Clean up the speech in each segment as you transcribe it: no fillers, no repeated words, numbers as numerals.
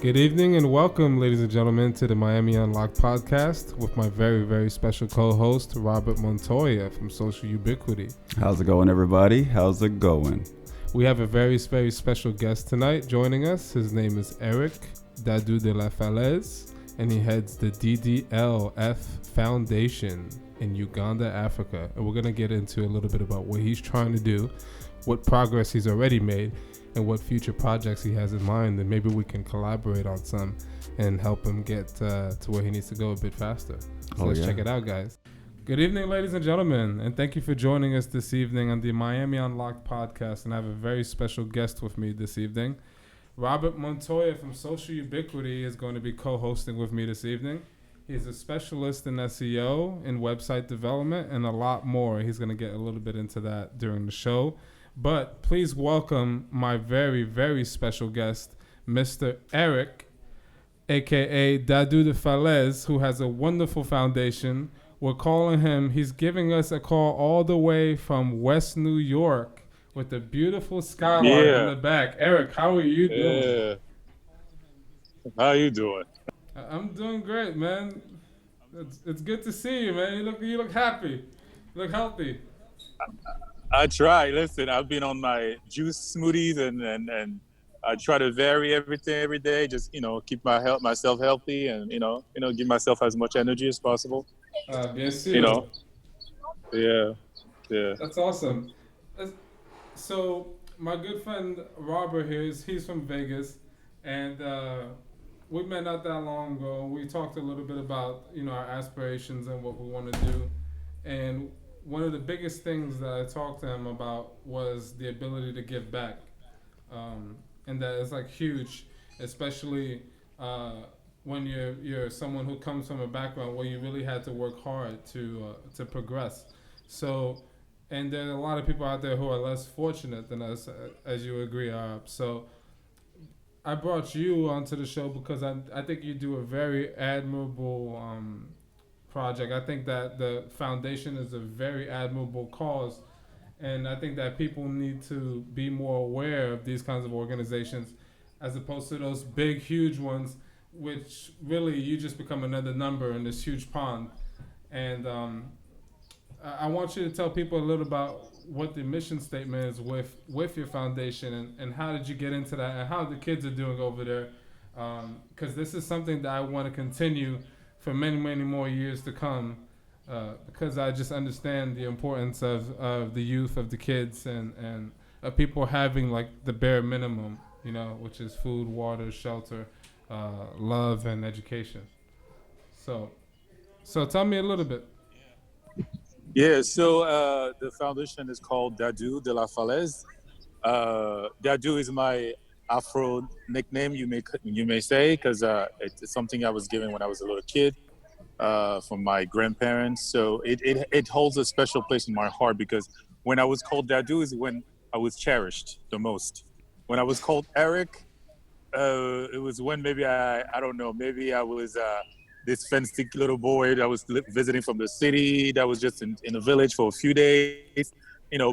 Good evening and welcome, ladies and gentlemen, to the Miami Unlocked podcast with my very, very special co-host, Robert Montoya from Social Ubiquity. How's it going, everybody? How's it going? We have a very, very special guest tonight joining us. His name is Eric Dadou De la Falaise, and he heads the DDLF Foundation in Uganda, Africa. And we're going to get into a little bit about what he's trying to do, what progress he's already made, and what future projects he has in mind, and maybe we can collaborate on some and help him get to where he needs to go a bit faster. So let's check it out, guys. Good evening, ladies and gentlemen, and thank you for joining us this evening on the Miami Unlocked podcast. And I have a very special guest with me this evening. Robert Montoya from Social Ubiquity is going to be co-hosting with me this evening. He's a specialist in SEO, in website development, and a lot more. He's going to get a little bit into that during the show. But please welcome my very, very special guest, Mr. Eric, a.k.a. Dadou De la Falaise, who has a wonderful foundation. We're calling him, he's giving us a call all the way from West New York with a beautiful skyline in the back. Eric, how are you doing? How are you doing? I'm doing great, man. It's good to see you, man. You look happy. You look healthy. I try. Listen, I've been on my juice smoothies and I try to vary everything every day. Just keep myself healthy and give myself as much energy as possible. Yes, yeah. That's awesome. So my good friend Robert here he's from Vegas, and we met not that long ago. We talked a little bit about our aspirations and what we want to do, and one of the biggest things that I talked to him about was the ability to give back, and that is like huge, especially when you're someone who comes from a background where you really had to work hard to progress. So, and there are a lot of people out there who are less fortunate than us, as you agree, So, I brought you onto the show because I think you do a very admirable project. I think that the foundation is a very admirable cause, and I think that people need to be more aware of these kinds of organizations as opposed to those big, huge ones, which really you just become another number in this huge pond. And I want you to tell people a little about what the mission statement is with your foundation, and how did you get into that, and how the kids are doing over there, because this is something that I want to continue for many, many more years to come, because I just understand the importance of the youth, of the kids, and of people having like the bare minimum, which is food, water, shelter, love, and education. So tell me a little bit. Yeah, so the foundation is called Dadou De la Falaise. Dadou is my Afro nickname, you may say, because it's something I was given when I was a little kid from my grandparents. So it holds a special place in my heart, because when I was called Dadou is when I was cherished the most. When I was called Eric, it was when maybe I don't know, maybe I was this fancy little boy that was visiting from the city, that was just in the village for a few days,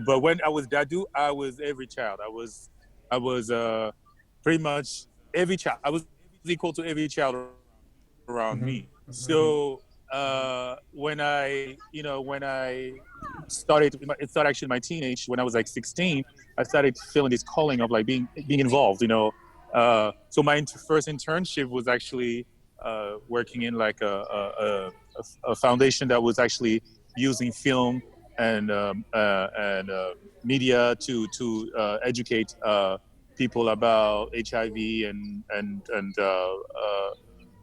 But when I was Dadou, I was every child. I was pretty much every child. I was equal to every child around me. Mm-hmm. So when I started, it started actually my teenage, when I was like 16, I started feeling this calling of like being involved, So my first internship was actually working in like a foundation that was actually using film and media to educate people about HIV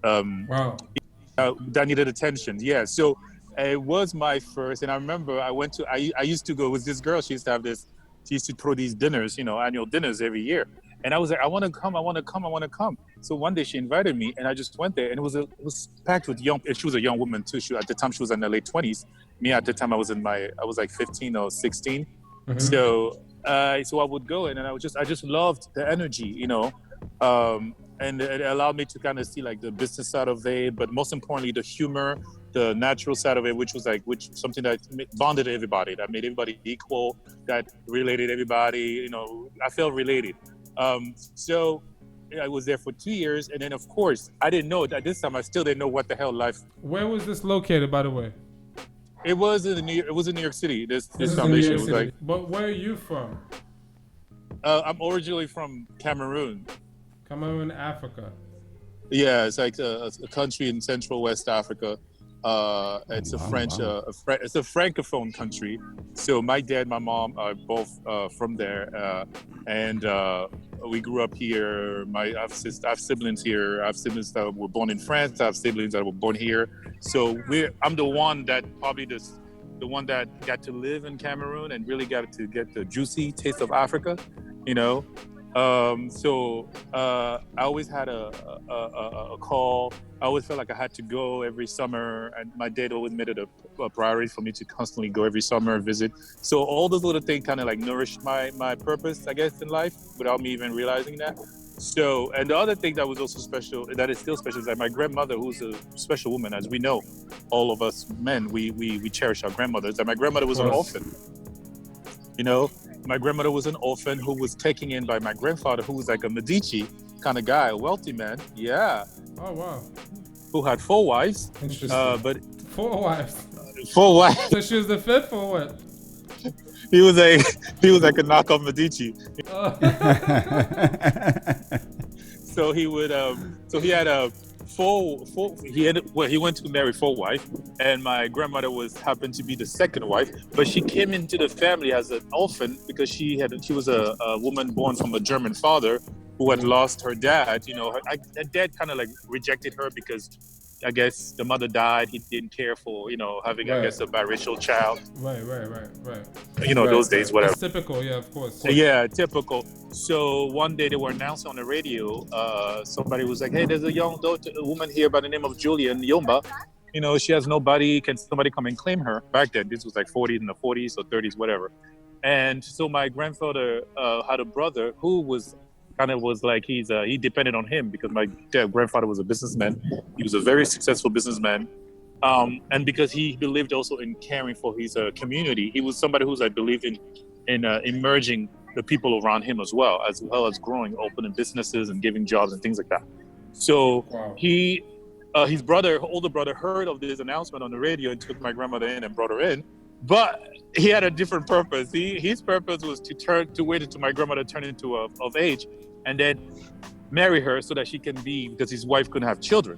Wow. That needed attention. Yeah, so it was my first, and I remember I used to go with this girl. She used to throw these dinners, annual dinners every year. And I was like, I want to come. So one day she invited me, and I just went there, and it was packed with young. She was a young woman too. At the time she was in her late 20s. Me at the time I was like 15 or 16. Mm-hmm. So I would go in, and I just loved the energy, and it allowed me to kind of see like the business side of it, but most importantly the humor, the natural side of it, which was something that bonded everybody, that made everybody equal, that related everybody. I felt related. So I was there for 2 years, and then of course I didn't know at this time. I still didn't know what the hell life. Where was this located, by the way? It was in New York City. This This is in New foundation York was City. like. But where are you from? I'm originally from Cameroon. Cameroon, Africa. Yeah, it's like a country in Central West Africa. It's a French, it's a francophone country. So my dad, my mom are both from there, and we grew up here. I have siblings here. I have siblings that were born in France. I have siblings that were born here. So I'm the one that probably the one that got to live in Cameroon and really got to get the juicy taste of Africa, you know. So I always had a call. I always felt like I had to go every summer, and my dad always made it a priority for me to constantly go every summer and visit. So all those little things kind of like nourished my purpose, I guess, in life without me even realizing that. So, and the other thing that was also special, that is still special, is that my grandmother, who's a special woman, as we know, all of us men, we cherish our grandmothers. That my grandmother was an orphan, you know. My grandmother was an orphan who was taken in by my grandfather, who was like a Medici kind of guy, a wealthy man. Yeah. Oh, wow. Who had 4 wives. Interesting. But 4 wives. 4 wives. So she was the 5th or what? He was like a knockoff Medici. Oh. So he would so he had a he went to marry 4 wives, and my grandmother happened to be the 2nd wife, but she came into the family as an orphan because she was a woman born from a German father who had lost her dad. You know, her dad kind of like rejected her because I guess the mother died. He didn't care for, you know, having, right, I guess, a biracial child. Right. You know, those days, whatever. It's typical, yeah, of course. Yeah, typical. So one day they were announced on the radio. Somebody was like, hey, there's a woman here by the name of Julian Yomba. You know, she has nobody. Can somebody come and claim her? Back then, this was like 40s in the 40s or 30s, whatever. And so my grandfather had a brother who was like he depended on him because my grandfather was a businessman. He was a very successful businessman, and because he believed also in caring for his community. He was somebody who's, I believe, in emerging the people around him as well as growing, opening businesses and giving jobs and things like that. So wow. His older brother heard of this announcement on the radio and took my grandmother in and brought her in. But he had a different purpose. His purpose was to wait until my grandmother turned into of age, and then marry her so that she can because his wife couldn't have children.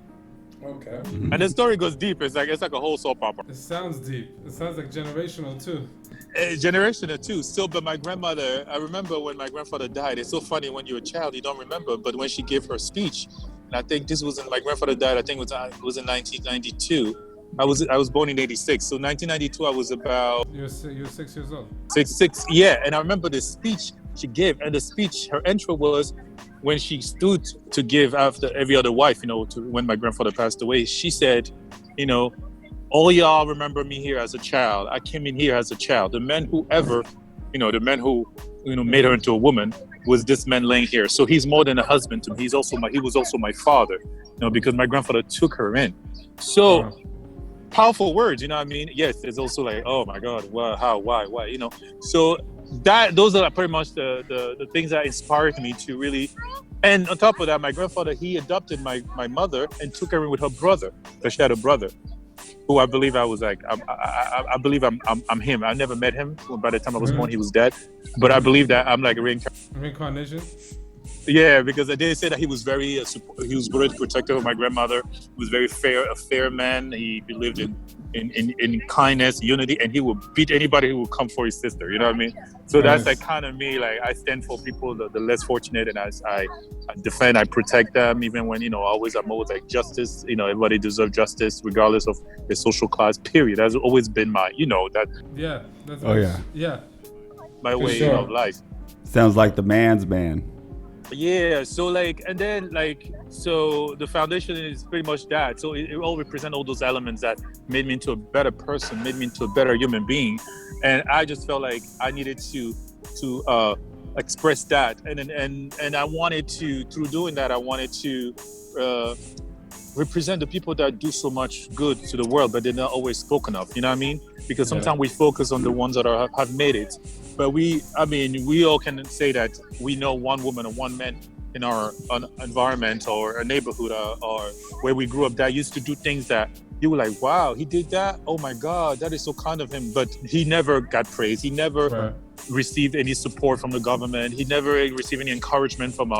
Okay. And the story goes deep. It's like a whole soap opera. It sounds deep. It sounds like generational too. Generational too. So, but my grandmother, I remember when my grandfather died. It's so funny when you're a child, you don't remember. But when she gave her speech, and I think my grandfather died. I think it was in 1992. I was born in 86. So 1992, I was about. You're 6 years old. Six. Yeah, and I remember the speech she gave, and the speech, her intro was when she stood to give after every other wife, you know, when my grandfather passed away. She said, you know, all y'all remember me here as a child. I came in here as a child. The man who made her into a woman was this man laying here. So he's more than a husband to me. He was also my father, you know, because my grandfather took her in. So. Wow. Powerful words, you know what I mean? Yes, there's also like, oh my God, well, how, why, you know? So those are pretty much the things that inspired me to really. And on top of that, my grandfather, he adopted my mother and took her in with her brother, because she had a brother, who I believe I was like, I believe I'm him. I never met him. By the time I was born, he was dead. But I believe that I'm like a reincarnation. Yeah, because they say that he was very protective of my grandmother. He was a fair man. He believed in kindness, unity, and he would beat anybody who would come for his sister. You know what I mean? So that's like kind of me. Like I stand for people, the less fortunate, and I defend, I protect them, even when I'm always like justice. You know, everybody deserves justice, regardless of their social class. Period. That's always been my, that. Yeah. That's yeah. My way of life. Sounds like the man's man. Yeah, so so the foundation is pretty much that. So it all represents all those elements that made me into a better person, made me into a better human being, and I just felt like I needed to express that, and I wanted to, through doing that, I wanted to represent the people that do so much good to the world, but they're not always spoken of. You know what I mean? Because sometimes we focus on the ones that have made it. But we all can say that we know one woman or one man in our environment or a neighborhood or where we grew up that used to do things that you were like, wow, he did that. Oh my God, that is so kind of him. But he never got praise. He never Right. received any support from the government. He never received any encouragement from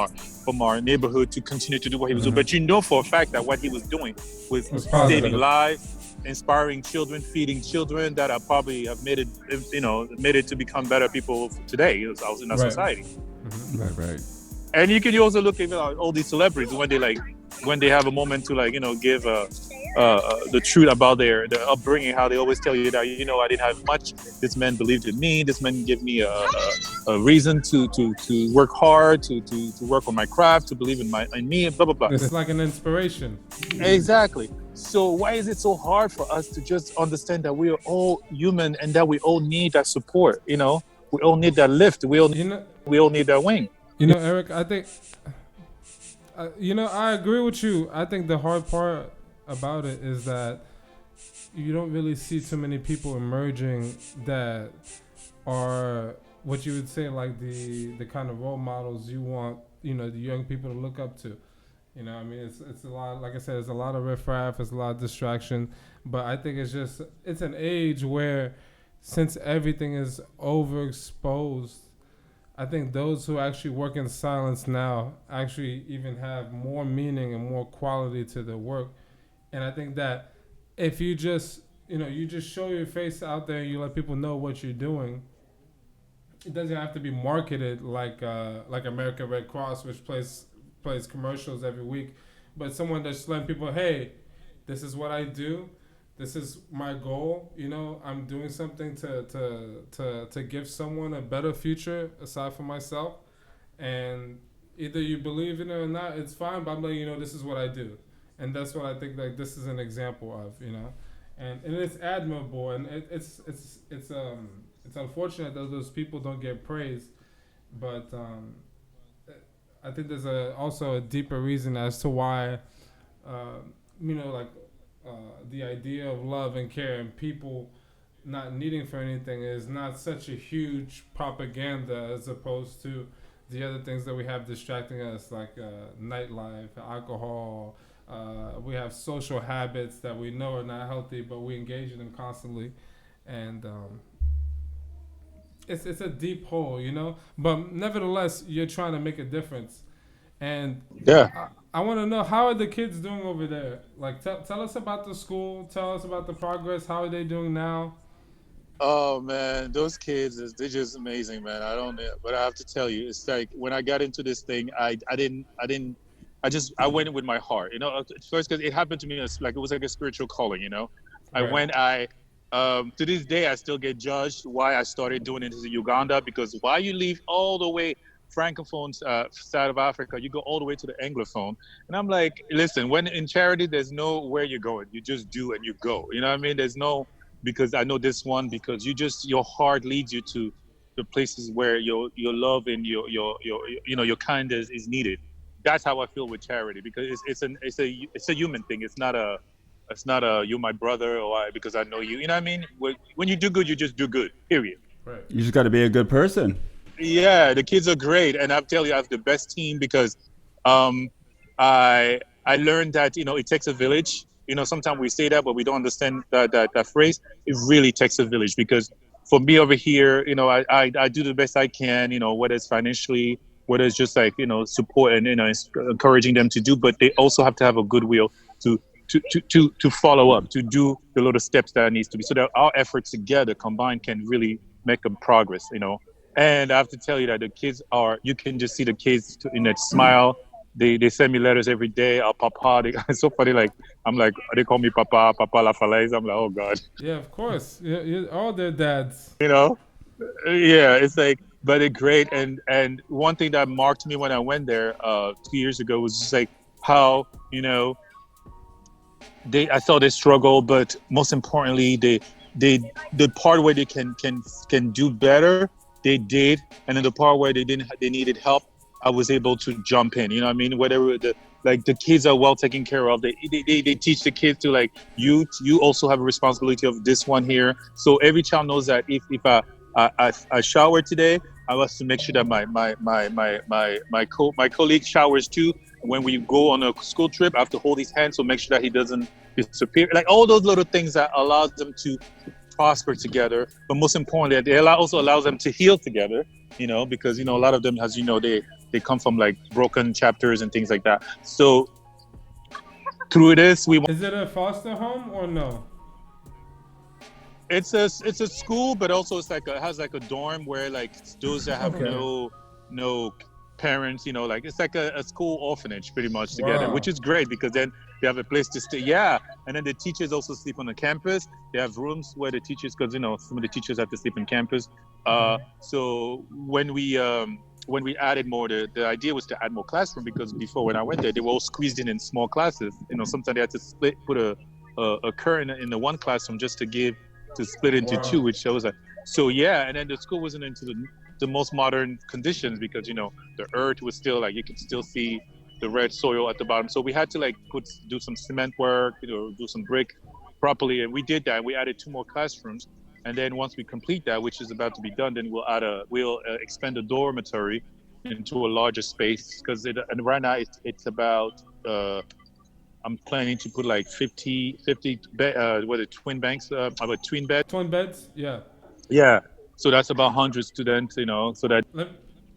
our neighborhood to continue to do what he was doing. But you know for a fact that what he was doing was It's saving positive. lives, inspiring children, feeding children that are probably have made it to become better people today in our Right. society. Right. And you can also look at all these celebrities when they have a moment to give the truth about their upbringing, how they always tell you that I didn't have much. This man believed in me. This man gave me a reason to work hard, to work on my craft, to believe in me, blah blah blah. It's like an inspiration. Exactly. So why is it so hard for us to just understand that we are all human and that we all need that support? We all need that lift. We all need that wing. Eric, I think, I agree with you. I think the hard part about it is that you don't really see too many people emerging that are what you would say like the kind of role models you want, the young people to look up to. I mean, it's a lot, like I said, it's a lot of riffraff, it's a lot of distraction, but I think it's an age where since everything is overexposed, I think those who actually work in silence now actually even have more meaning and more quality to their work. And I think that if you just, you just show your face out there and you let people know what you're doing, it doesn't have to be marketed like American Red Cross, which plays commercials every week, but someone that's letting people, hey, this is what I do. This is my goal. I'm doing something to give someone a better future aside from myself. And either you believe in it or not, it's fine. But I'm letting you know this is what I do, and that's what I think. Like this is an example of, and it's admirable, and it's unfortunate that those people don't get praised, but I think there's also a deeper reason as to why, the idea of love and care and people not needing for anything is not such a huge propaganda as opposed to the other things that we have distracting us, like nightlife, alcohol. We have social habits that we know are not healthy, but we engage in them constantly, and it's a deep hole, But nevertheless, you're trying to make a difference, and Yeah. I want to know, how are the kids doing over there? Like, tell us about the school. Tell us about the progress. How are they doing now? Oh man, those kids, they're just amazing, man. But I have to tell you, it's like when I got into this thing, I went with my heart, first because it happened to me as like it was like a spiritual calling, Right. To this day I still get judged why I started doing it in Uganda, because why you leave all the way francophone side of Africa, you go all the way to the anglophone, and I'm like, listen, when in charity there's no where you're going, you just do and you go, you know what I mean? There's no because I know this one, because your heart leads you to the places where your love and your kindness is needed. That's how I feel with charity, because it's a human thing. It's not a you're my brother or because I know you. You know what I mean? When you do good, you just do good. Period. Right. You just got to be a good person. Yeah, the kids are great, and I'll tell you, I have the best team because I learned that it takes a village. Sometimes we say that, but we don't understand that phrase. It really takes a village, because for me over here, I do the best I can. Whether it's financially, whether it's just like support and encouraging them to do, but they also have to have a goodwill to follow up, to do the little steps that needs to be, so that our efforts together combined can really make a progress. And I have to tell you that the kids you can just see the kids in that smile. They send me letters every day. Papa, it's so funny. Like I'm like, they call me Papa La Falaise. I'm like, oh God. Yeah, of course. Yeah, all their dads. Yeah, it's like, but they're great. And one thing that marked me when I went there 2 years ago was just like how I saw they struggle, but most importantly, the part where they can do better, they did, and then the part where they needed help, I was able to jump in. You know what I mean? Whatever the kids are well taken care of. They teach the kids to like you also have a responsibility of this one here. So every child knows that if I shower today, I was to make sure that my colleague showers too. When we go on a school trip, I have to hold his hand, so make sure that he doesn't disappear. Like all those little things that allows them to prosper together. But most importantly, also allows them to heal together. Because a lot of them, as they come from like broken chapters and things like that. So through this, Is it a foster home or no? It's a school, but also it has like a dorm where like those that have no parents, like it's like a school orphanage pretty much together, Wow. which is great because then they have a place to stay. Yeah, and then the teachers also sleep on the campus. They have rooms where the teachers, because some of the teachers have to sleep on campus. So when we added more, the idea was to add more classroom because before when I went there, they were all squeezed in small classes. Sometimes they had to put a curtain in the one classroom just to split into two, which shows that. So yeah, and then the school wasn't into the most modern conditions because the earth was still like you could still see the red soil at the bottom. So we had to do some cement work, do some brick properly, and we did that. We added 2 more classrooms, and then once we complete that, which is about to be done, then we'll expand the dormitory into a larger space because and right now it's about. I'm planning to put like 50 twin banks, twin beds. Twin beds? Yeah. Yeah. So that's about 100 students, so that.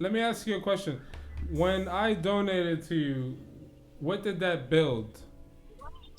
Let me ask you a question. When I donated to you, what did that build?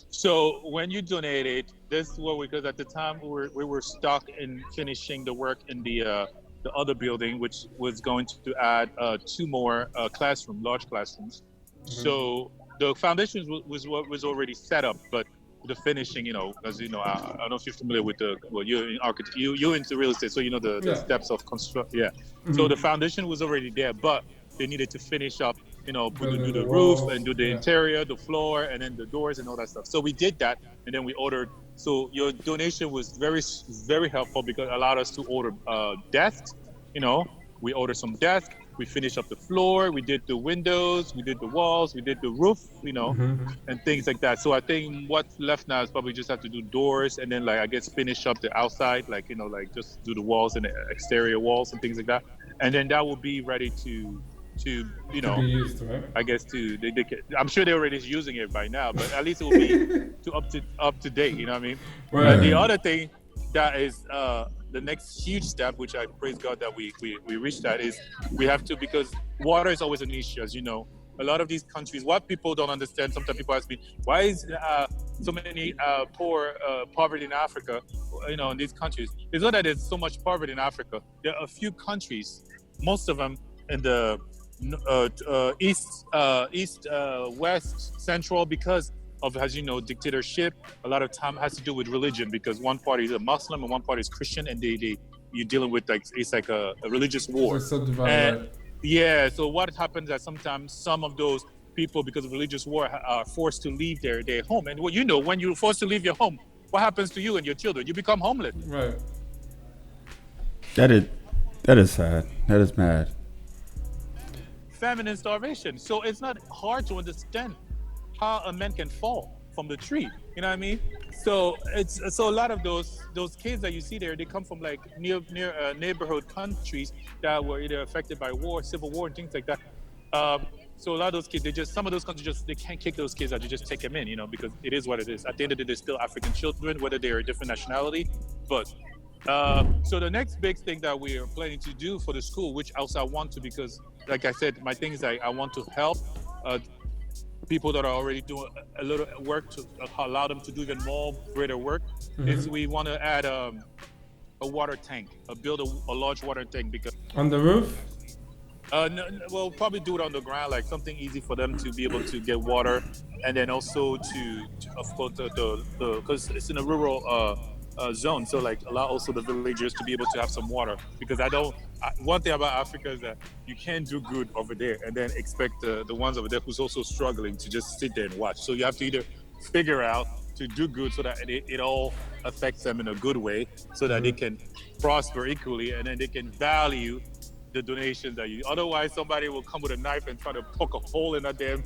So when you donated, because at the time we were stuck in finishing the work in the other building, which was going to add 2 more large classrooms. Mm-hmm. So the foundation was already set up, but the finishing, as I don't know if you're familiar with you're in architecture, you're into real estate, so the steps of construction. Yeah. Mm-hmm. So the foundation was already there, but they needed to finish up, do the roof and do the interior, the floor, and then the doors and all that stuff. So we did that, and then we ordered. So your donation was very, very helpful because it allowed us to order desks. We ordered some desks. We finished up the floor, we did the windows, we did the walls, we did the roof, and things like that. So I think what's left now is probably just have to do doors and then finish up the outside, just do the walls and the exterior walls and things like that. And then that will be ready to be used, right? I guess I'm sure they're already using it by now, but at least it will be up to date, you know what I mean? Right. And the other thing that is the next huge step, which I praise God that we reached that, is we have to, because water is always an issue, as you know. A lot of these countries, what people don't understand, sometimes people ask me, why is so many poverty in Africa, in these countries? It's not that there's so much poverty in Africa. There are a few countries, most of them in the east, west, central, because of, as you know, dictatorship. A lot of time has to do with religion because one party is a Muslim and one party is Christian, and you're dealing with it's like a religious war. Yeah. So what happens is sometimes some of those people, because of religious war, are forced to leave their home. And when you're forced to leave your home, what happens to you and your children? You become homeless. Right. That is sad. That is mad. Famine and starvation. So it's not hard to understand how a man can fall from the tree. You know what I mean? So a lot of those kids that you see there, they come from like near neighborhood countries that were either affected by war, civil war, and things like that. So a lot of those kids, some of those countries they can't kick those kids out. You just take them in, because it is what it is. At the end of the day, they're still African children, whether they're a different nationality. But so the next big thing that we are planning to do for the school, which also I want to, because like I said, my thing is I want to help people that are already doing a little work to allow them to do even more greater work. Is we want to add a water tank, build a large water tank. Because on the roof? No, we'll probably do it on the ground, like something easy for them to be able to get water, and then also to of course because it's in a rural zone, so allow also the villagers to be able to have some water. Because one thing about Africa is that you can't do good over there and then expect the ones over there who's also struggling to just sit there and watch. So you have to either figure out to do good so that it all affects them in a good way, so that they can prosper equally, and then they can value the donations that otherwise somebody will come with a knife and try to poke a hole in that damn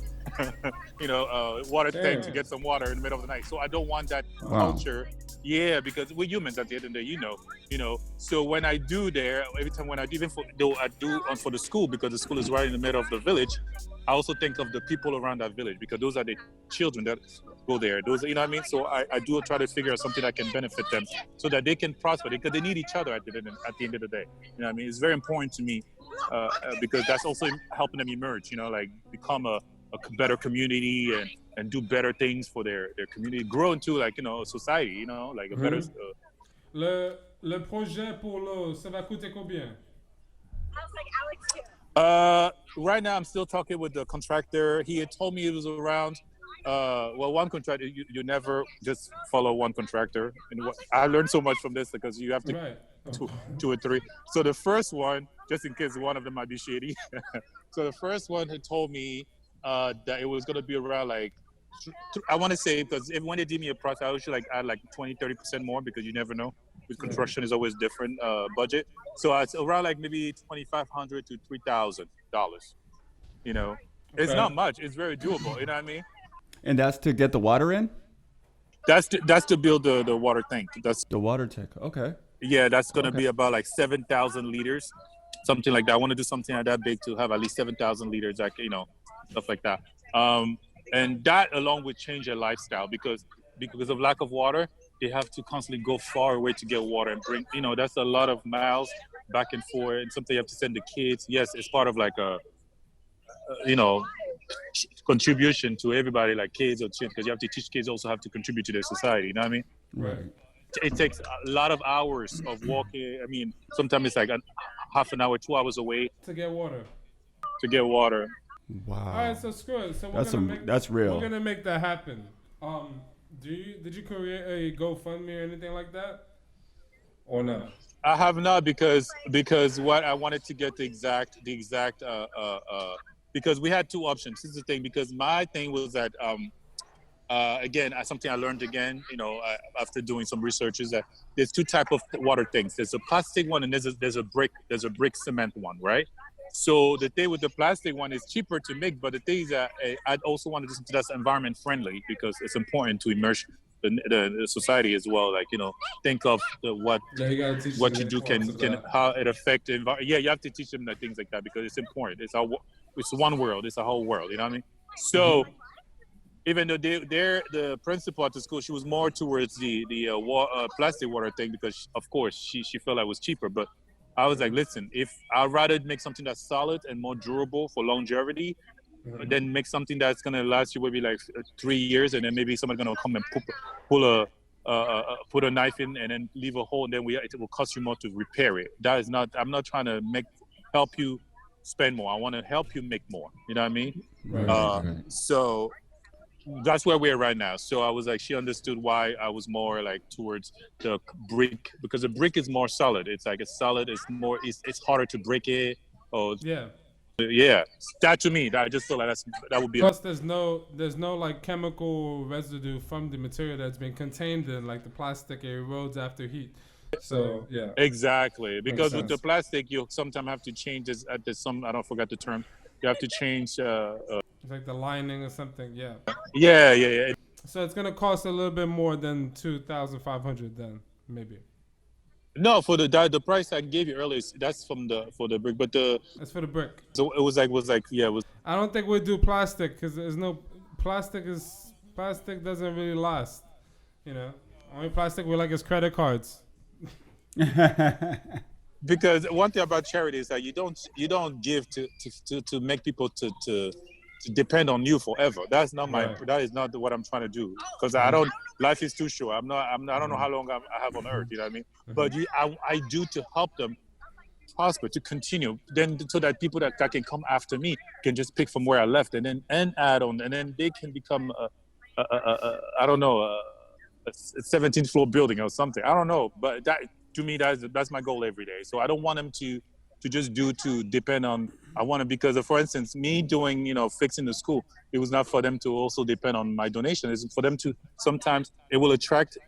water tank to get some water in the middle of the night. So I don't want that culture Yeah, because we're humans at the end of the day, So when I do there, every time when I do, even for though I do for the school, because the school is right in the middle of the village, I also think of the people around that village, because those are the children that go there. Those, you know what I mean? So I do try to figure out something that can benefit them, so that they can prosper, because they need each other at the end of the day. You know what I mean? It's very important to me, because that's also helping them emerge. Like become a better community, and do better things for their community, grow into, like, a society, like a better. Le projet pour l'eau, ça va coûter combien? Right now I'm still talking with the contractor. He had told me it was around. One contractor, you never just follow one contractor. And I learned so much from this, because you have to Right. two or three. So the first one, just in case one of them might be shady. So the first one had told me that it was going to be around, like, I want to say, because when they give me a price, I usually like add like 20-30% more, because you never know. With construction is always different budget. So it's around like maybe $2,500 to $3,000. It's not much. It's very doable. You know what I mean? And that's to get the water in? That's to build the water tank. That's the water tank. Okay. Yeah, that's gonna be about like 7,000 liters, something like that. I want to do something like that big, to have at least 7,000 liters, like, stuff like that. And that along with change their lifestyle, because of lack of water, they have to constantly go far away to get water and bring. That's a lot of miles back and forth, and something you have to send the kids. Yes, it's part of like a contribution to everybody, like kids or children, because you have to teach kids also have to contribute to their society. You know what I mean? Right. It takes a lot of hours of walking. I mean, sometimes it's like half an hour, 2 hours away to get water. Wow. All right, so screw it. So that's real. We're gonna make that happen. Did you create a GoFundMe or anything like that, or no? I have not, because what I wanted to get the exact because we had two options. This is the thing, because my thing was that again, something I learned again, after doing some research, is that there's two type of water things. There's a plastic one, and there's a brick cement one, right? So the thing with the plastic one is cheaper to make, but the thing is that I'd also want to do something that's environment friendly, because it's important to immerse the society as well. Like, think of what you do can how it affect the environment. Yeah, you have to teach them the things like that, because it's important. It's one world. It's a whole world. You know what I mean? So even though the principal at the school, she was more towards the plastic water thing, because of course she felt like it was cheaper. But I was like, listen, if I'd rather make something that's solid and more durable for longevity, then make something that's gonna last you maybe like 3 years, and then maybe somebody's gonna come and put a knife in and then leave a hole, and then it will cost you more to repair it. That is not. I'm not trying to help you spend more. I want to help you make more. You know what I mean? Right. So that's where we're right now. So I was like, she understood why I was more like towards the brick, because the brick is more solid. It's like it's solid. It's harder to break it. Yeah. That to me, that I just feel like that would be. Plus, there's no like chemical residue from the material that's been contained in, like the plastic. It erodes after heat. So yeah. Exactly, because with the plastic, you sometimes have to change this. I don't forget the term. You have to change. Like the lining or something. Yeah. Yeah. So it's gonna cost a little bit more than $2,500 then, maybe. No, for the price I gave you earlier, that's for the brick, but that's for the brick. So it was like yeah. It was. I don't think we'll do plastic, because there's no plastic doesn't really last. Only plastic we like is credit cards. Because one thing about charity is that you don't give to make people to depend on you forever. That's not that is not what I'm trying to do, because life is too short. I don't know how long I have on earth, you know what I mean? But I do to help them prosper, to continue, then so that people that can come after me can just pick from where I left, and add on, and then they can become I don't know, a 17th floor building or something. I don't know, but that to me that's my goal every day. So I don't want them to just to depend on. I want to, because for instance, me doing, fixing the school, it was not for them to also depend on my donation. It's for them to, sometimes it will attract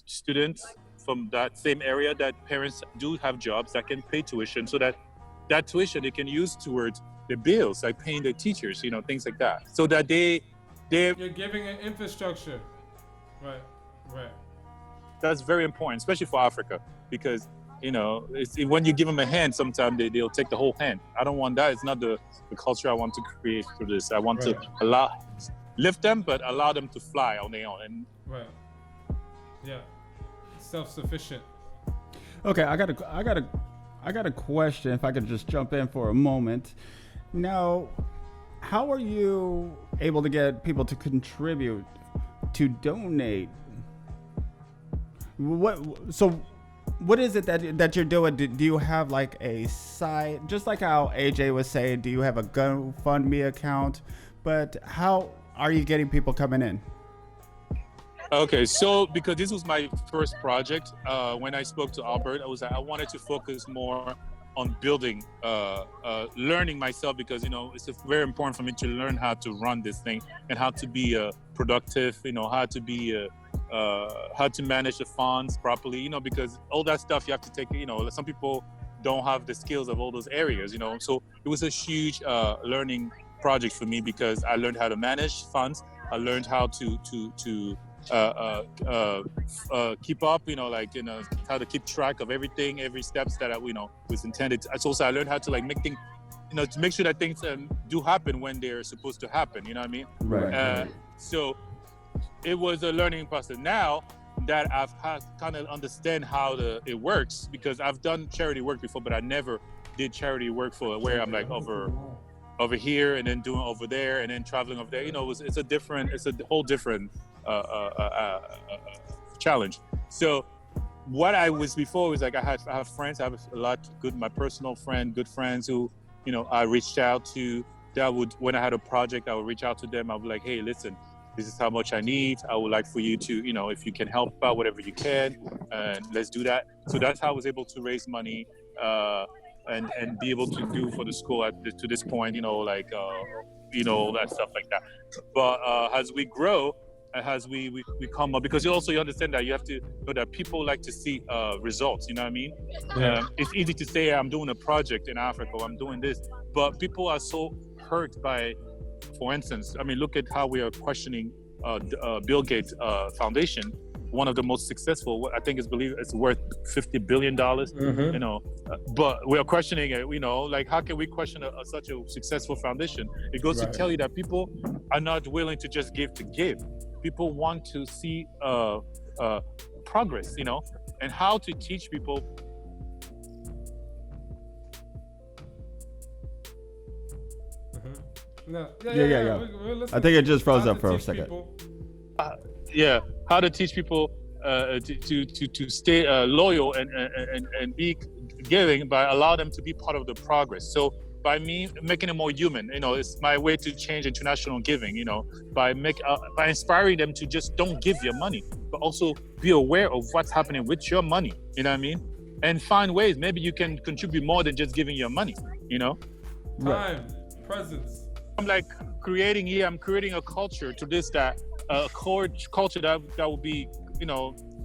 students from that same area that parents do have jobs that can pay tuition, so that tuition they can use towards the bills, like paying the teachers, things like that. So that you're giving an infrastructure. Right. that's very important, especially for Africa, because when you give them a hand, sometimes they'll take the whole hand. I don't want that. It's not the culture I want to create through this. I want to lift them, but allow them to fly on their own. And yeah, self-sufficient. Okay, I got a question. If I could just jump in for a moment. Now, how are you able to get people to contribute, to donate? What is it that you're doing? Do you have like a site, just like how AJ was saying? Do you have a GoFundMe account? But how are you getting people coming in? Okay, so because this was my first project, when I spoke to Albert, I wanted to focus more on building, learning myself, because it's very important for me to learn how to run this thing and how to be productive. How to be how to manage the funds properly. Because all that stuff you have to take. Some people don't have the skills of all those areas. So it was a huge learning project for me, because I learned how to manage funds. I learned how to keep up, how to keep track of everything, every steps that was intended. Also, I learned how to make things, to make sure that things do happen when they're supposed to happen. You know what I mean? Right. So it was a learning process. Now that I've kind of understand how it works, because I've done charity work before, but I never did charity work for where I'm like over here and then doing over there and then traveling over there. It's a whole different challenge. So what I was before was I have friends. I have a lot my personal good friends who I reached out to. When I had a project, I would reach out to them. I would be like, hey, listen, this is how much I need. I would like for you to if you can help out whatever you can, and let's do that. So that's how I was able to raise money and be able to do for the school to this point, all that stuff like that. But as we grow, as we come up, because you understand that you have to know that people like to see results. You know what I mean? It's easy to say I'm doing a project in Africa, or I'm doing this, but people are so hurt by, for instance, look at how we are questioning Bill Gates Foundation, one of the most successful. I think it's worth $50 billion. But we are questioning it. How can we question such a successful foundation? It goes to tell you that people are not willing to just give to give. People want to see progress, and how to teach people. Yeah. I think it just froze up for a second. How to teach people to stay loyal and be giving, by allow them to be part of the progress. So by me making it more human, it's my way to change international giving. By inspiring them to just don't give your money, but also be aware of what's happening with your money. You know what I mean? And find ways. Maybe you can contribute more than just giving your money. Time, presence. I'm creating a culture to this, that culture that will be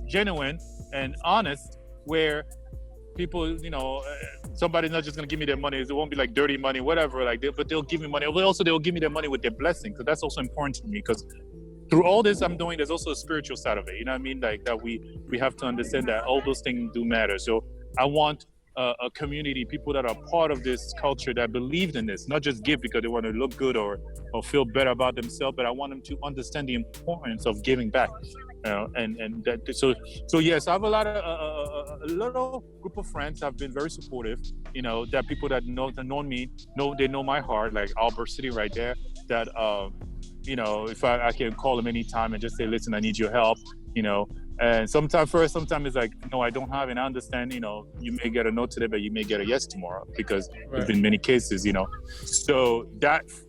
genuine and honest, where people somebody's not just gonna give me their money. It won't be like dirty money, whatever, but they'll give me money. Also, they'll give me their money with their blessing. So that's also important to me, because through all this I'm doing, there's also a spiritual side of it. You know what I mean? That we have to understand that all those things do matter. So I want a community, people that are part of this culture, that believed in this, not just give because they want to look good or feel better about themselves, but I want them to understand the importance of giving back. And that, so yes, I have a little group of friends have been very supportive. That people that know me, they know my heart, like Albert sitting right there. That if I can call him anytime and just say, listen, I need your help. And sometimes it's like, no, I don't have, and I understand. You may get a no today, but you may get a yes tomorrow, because there's been many cases. So that's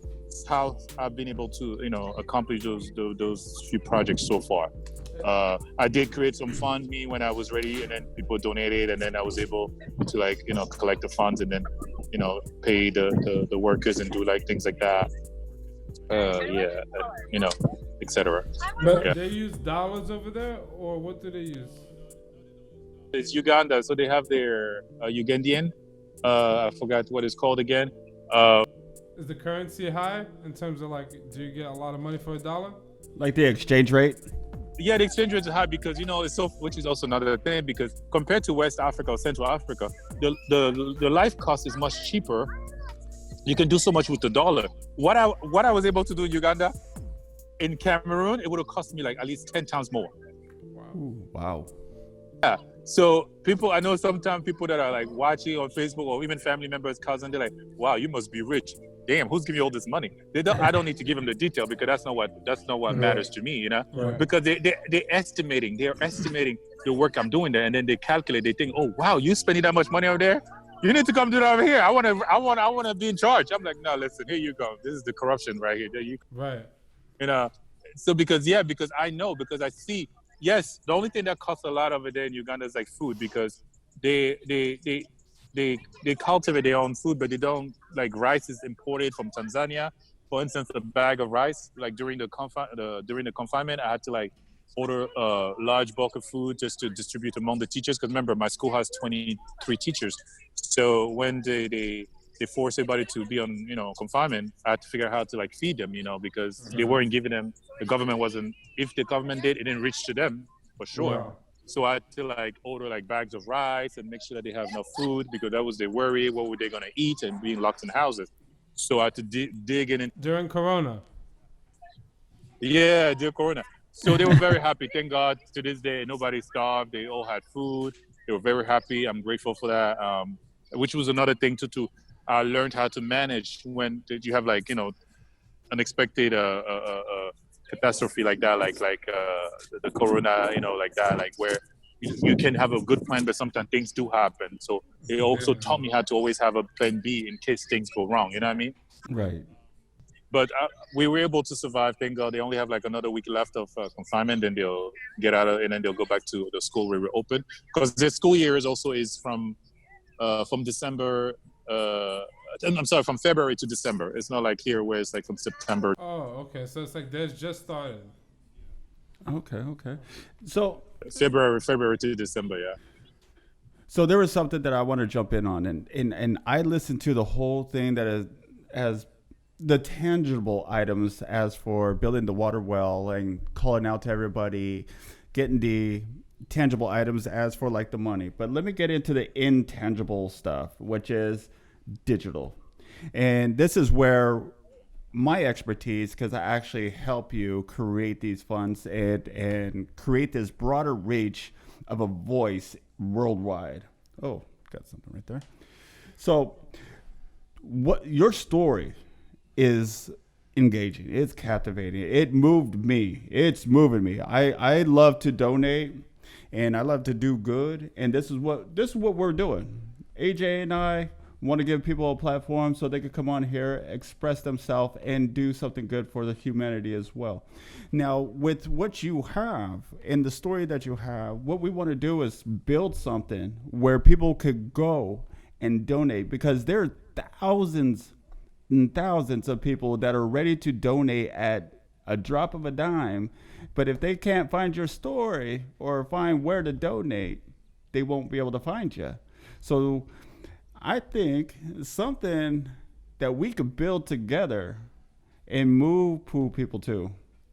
how I've been able to accomplish those few projects so far. I did create some funds when I was ready, and then people donated, and then I was able to collect the funds, and then pay the workers and do things like that. Etc. But they use dollars over there, or what do they use? It's Uganda, so they have their Ugandan. I forgot what it's called again. Is the currency high in terms of do you get a lot of money for $1? Like the exchange rate? Yeah, the exchange rate is high because it's so, which is also another thing, because compared to West Africa or Central Africa, the life cost is much cheaper. You can do so much with the dollar. What I was able to do in Uganda, in Cameroon, it would have cost me like at least 10 times more. Ooh, wow. Yeah. So I know sometimes people that are like watching on Facebook, or even family members, cousins, they're like, "Wow, you must be rich. Damn, who's giving you all this money?" I don't need to give them the detail, because that's not what matters to me, Right. because they're estimating the work I'm doing there, and then they calculate. They think, "Oh, wow, you spending that much money over there? You need to come do that over here. I want to be in charge." I'm like, "No, listen, here you go. This is the corruption right here. There you Right. you know So because I know, because I see. Yes, the only thing that costs a lot over there in Uganda is like food, because they cultivate their own food, but they don't, like, rice is imported from Tanzania. For instance, a bag of rice, like during the confinement, I had to like order a large bulk of food just to distribute among the teachers, because remember, my school has 23 teachers. So when they force everybody to be on confinement, I had to figure out how to like feed them, because they weren't giving them. The government wasn't. If the government did, it didn't reach to them for sure. Wow. So I had to like order like bags of rice and make sure that they have enough food, because that was their worry. What were they gonna eat, and being locked in houses? So I had to dig in. During Corona. Yeah, dear Corona. So they were very happy. Thank God, to this day, nobody starved. They all had food. They were very happy. I'm grateful for that. Which was another thing too. I learned how to manage when you have like unexpected catastrophe like that, like the Corona, like that, like where you can have a good plan, but sometimes things do happen. So it also taught me how to always have a plan B in case things go wrong. You know what I mean? Right. But we were able to survive. Thank God. They only have like another week left of confinement, then they'll get out of, and then they'll go back to the school where we're open, because the school year is from December. I'm sorry, from February to December. It's not like here where it's like from September. Oh, okay. So it's like they're just started. Okay. So February to December, yeah. So there was something that I want to jump in on, and I listened to the whole thing that is as the tangible items, as for building the water well and calling out to everybody, getting the tangible items as for like the money. But let me get into the intangible stuff, which is digital. And this is where my expertise, because I actually help you create these funds and create this broader reach of a voice worldwide. Oh, got something right there. So what your story is engaging, it's captivating, it moved me, it's moving me. I love to donate and I love to do good, and this is what we're doing. AJ and I want to give people a platform so they could come on here, express themselves, and do something good for the humanity as well. Now, with what you have and the story that you have, what we want to do is build something where people could go and donate, because there are thousands and thousands of people that are ready to donate at a drop of a dime. But if they can't find your story or find where to donate, they won't be able to find you. So I think something that we could build together and move people to,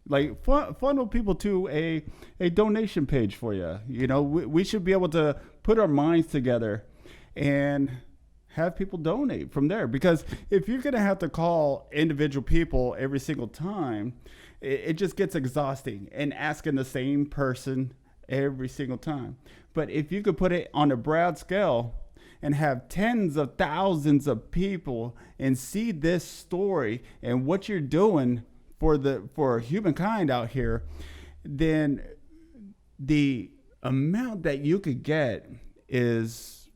like funnel people to a donation page for you. We should be able to put our minds together and have people donate from there. Because if you're going to have to call individual people every single time, it just gets exhausting and asking the same person every single time. But if you could put it on a broad scale and have tens of thousands of people and see this story and what you're doing for humankind out here, then the amount that you could get is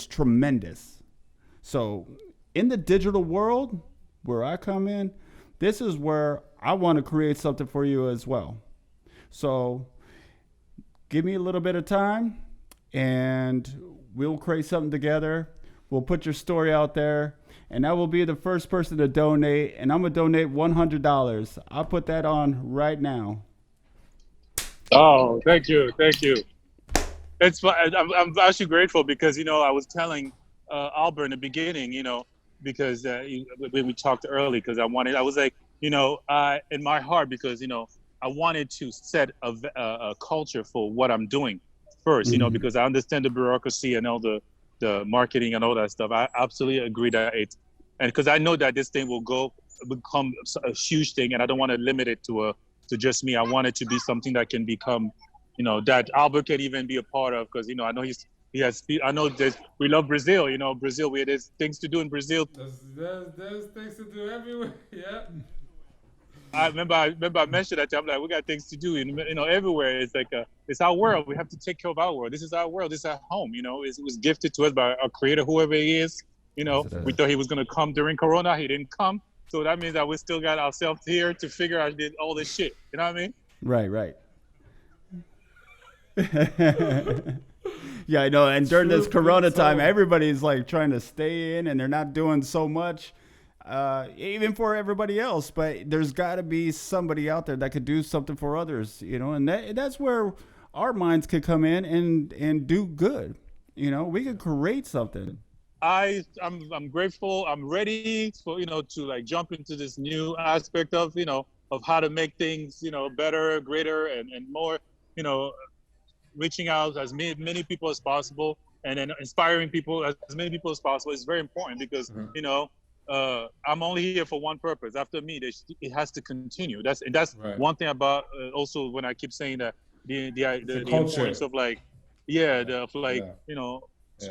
tremendous. So in the digital world where I come in, this is where I want to create something for you as well. So give me a little bit of time and we'll create something together. We'll put your story out there, and I will be the first person to donate, and I'm going to donate $100. I'll put that on right now. Oh, thank you. It's I'm actually grateful, because I was telling Albert in the beginning, because when we talked early, because I was like, in my heart, because I wanted to set a culture for what I'm doing first, because I understand the bureaucracy and all the marketing and all that stuff. I absolutely agree that and because I know that this thing will become a huge thing, and I don't want to limit it to just me. I want it to be something that can become, that Albert can even be a part of, because I know I know we love Brazil. Brazil, there's things to do in Brazil. There's things to do everywhere. Yeah. I remember I mentioned that. I'm like, we got things to do, everywhere. It's like it's our world. We have to take care of our world. This is our world. This is our home. It was gifted to us by our creator, whoever he is. We thought he was gonna come during Corona. He didn't come, so that means that we still got ourselves here to figure out all this shit. You know what I mean? Right. Yeah, I know. And during this Corona time, everybody's like trying to stay in, and they're not doing so much. Even for everybody else, but there's got to be somebody out there that could do something for others, and that's where our minds could come in and do good. We could create something. I'm grateful. I'm ready for to like jump into this new aspect of of how to make things better, greater, and more. Reaching out as many people as possible, and then inspiring people as many people as possible is very important, because I'm only here for one purpose. After me, it has to continue. That's right. One thing about also when I keep saying that the importance of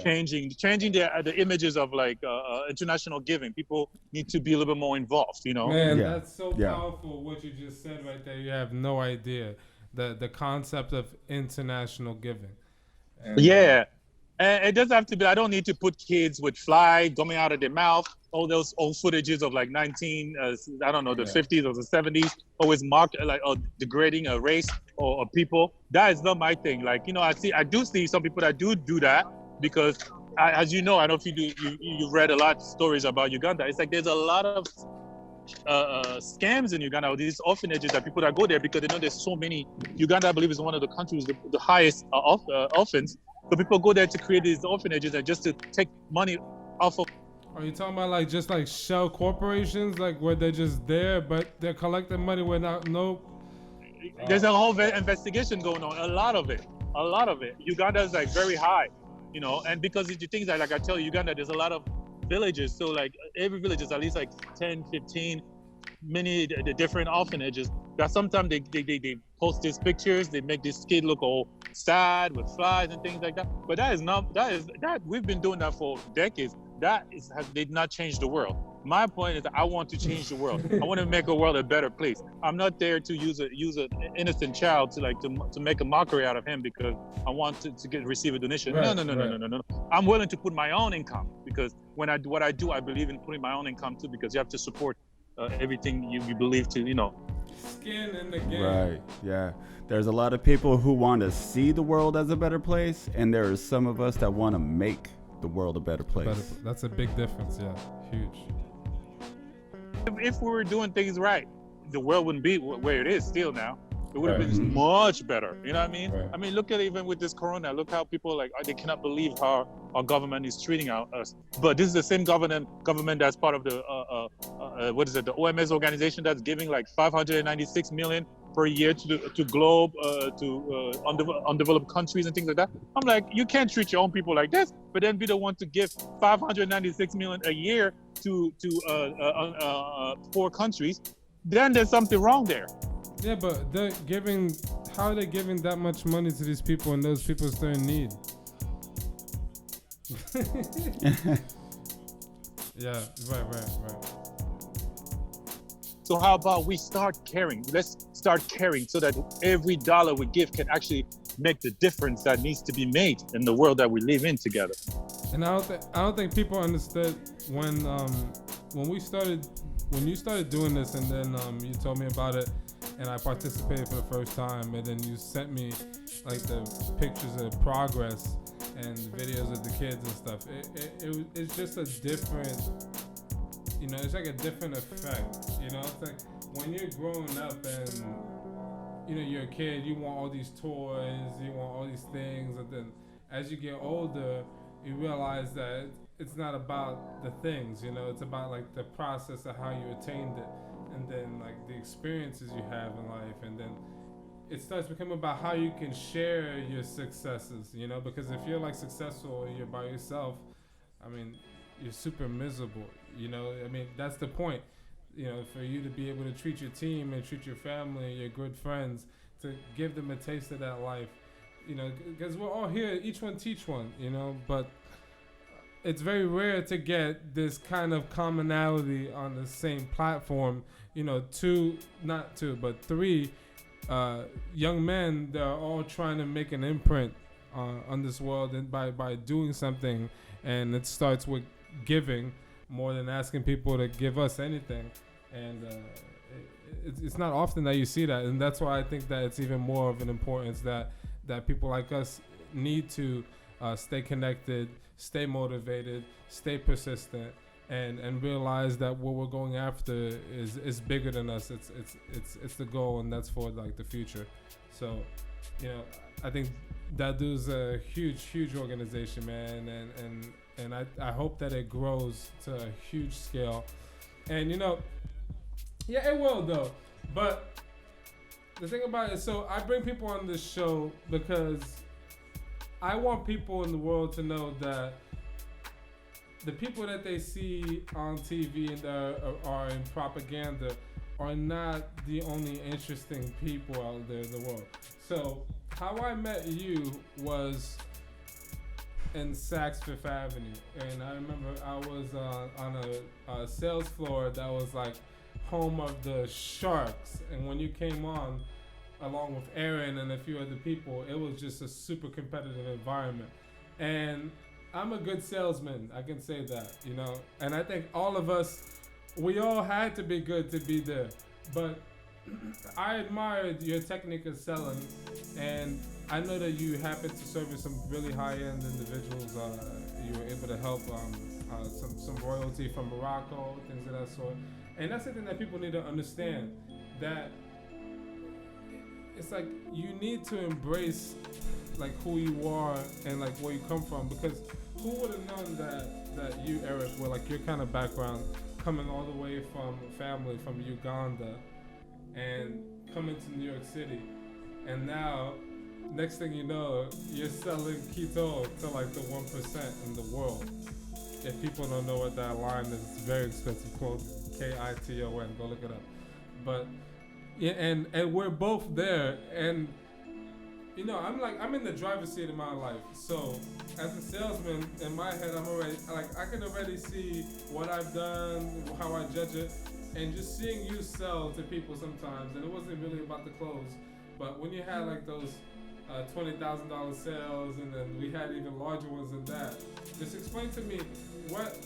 changing the images of international giving. People need to be a little bit more involved. Man, that's so powerful what you just said right there. You have no idea the concept of international giving. And, and it doesn't have to be. I don't need to put kids with fly coming out of their mouth. All those old footages of like 50s or the 70s, always marked degrading a race or people. That is not my thing. I do see some people that do that, because as I don't know if you've read a lot of stories about Uganda. It's like there's a lot of scams in Uganda, these orphanages that people that go there because they know there's so many. Uganda, I believe, is one of the countries with the highest orphans. So people go there to create these orphanages and just to take money off of. Are you talking about just like shell corporations, like where they're just there, but they're collecting money without There's a whole investigation going on. A lot of it. Uganda is very high, and because the things like I tell you, Uganda, there's a lot of villages. So every village is at least 10, 15, many the different orphanages. That sometimes they post these pictures. They make this kid look all sad with flies and things like that. But that we've been doing that for decades. Did not change the world. My point is that I want to change the world. I want to make a world a better place. I'm not there to use an innocent child to make a mockery out of him because I want to receive a donation. Right, no. I'm willing to put my own income, because what I do, I believe in putting my own income too, because you have to support everything you believe to, Skin in the game. Right. Yeah. There's a lot of people who want to see the world as a better place, and there are some of us that want to make the world a better place. That's a big difference. Yeah, huge. If we were doing things right, the world wouldn't be where it is still now. It would have been much better. You know what I mean? Right. I mean, look at even with this Corona. Look how people they cannot believe how our government is treating us. But this is the same government that's part of the the OMS organization that's giving 596 million per year to globe to undeveloped countries and things like that. I'm like, you can't treat your own people like this, but then be the one to give 596 million a year to poor countries. Then there's something wrong there. Yeah, but how are they giving that much money to these people and those people still in need? Yeah, right. So how about we start caring? Let's start caring so that every dollar we give can actually make the difference that needs to be made in the world that we live in together. And I don't think people understood when you started doing this, and then you told me about it, and I participated for the first time, and then you sent me the pictures of progress and videos of the kids and stuff. It's just a different, it's like a different effect. It's like when you're growing up and you're a kid, you want all these toys, you want all these things, and then as you get older, you realize that it's not about the things, it's about the process of how you attained it. and then like the experiences you have in life, and then it starts becoming about how you can share your successes, you know, because if you're like successful and you're by yourself, I mean, you're super miserable, you know. I mean, that's the point, you know, for you to be able to treat your team and treat your family and your good friends, to give them a taste of that life, you know, because we're all here, each one teach one, you know, but it's very rare to get this kind of commonality on the same platform, you know, not two, but three young men that are all trying to make an imprint on this world, and by doing something, and it starts with giving more than asking people to give us anything, and it's not often that you see that, and that's why I think that it's even more of an importance that people like us need to stay connected, stay motivated, stay persistent, and realize that what we're going after is bigger than us. It's the goal, and that's for like the future. So, you know, I think Dadou's a huge organization, man, and I hope that it grows to a huge scale. And you know, yeah, it will though. But the thing about it, so I bring people on this show because I want people in the world to know that the people that they see on TV and that are in propaganda are not the only interesting people out there in the world. So how I met you was in Saks Fifth Avenue, and I remember I was on a sales floor that was like home of the Sharks, and when you came on along with Aaron and a few other people, it was just a super competitive environment. And I'm a good salesman, I can say that, you know. And I think all of us, we all had to be good to be there. But I admired your technique of selling, and I know that you happened to service some really high-end individuals. You were able to help some royalty from Morocco, things of that sort. And that's something that people need to understand, that it's like you need to embrace like who you are and like where you come from, because who would have known that you, Eric, were like your kind of background, coming all the way from family from Uganda and coming to New York City, and now next thing you know you're selling keto to like the 1% in the world. If people don't know what that line is, it's very expensive quote, KITON, go look it up. But yeah, and we're both there, and you know, I'm in the driver's seat of my life. So as a salesman, in my head, I'm already like, I can already see what I've done, how I judge it, and just seeing you sell to people sometimes. And it wasn't really about the clothes, but when you had like those $20,000 sales, and then we had even larger ones than that. Just explain to me what,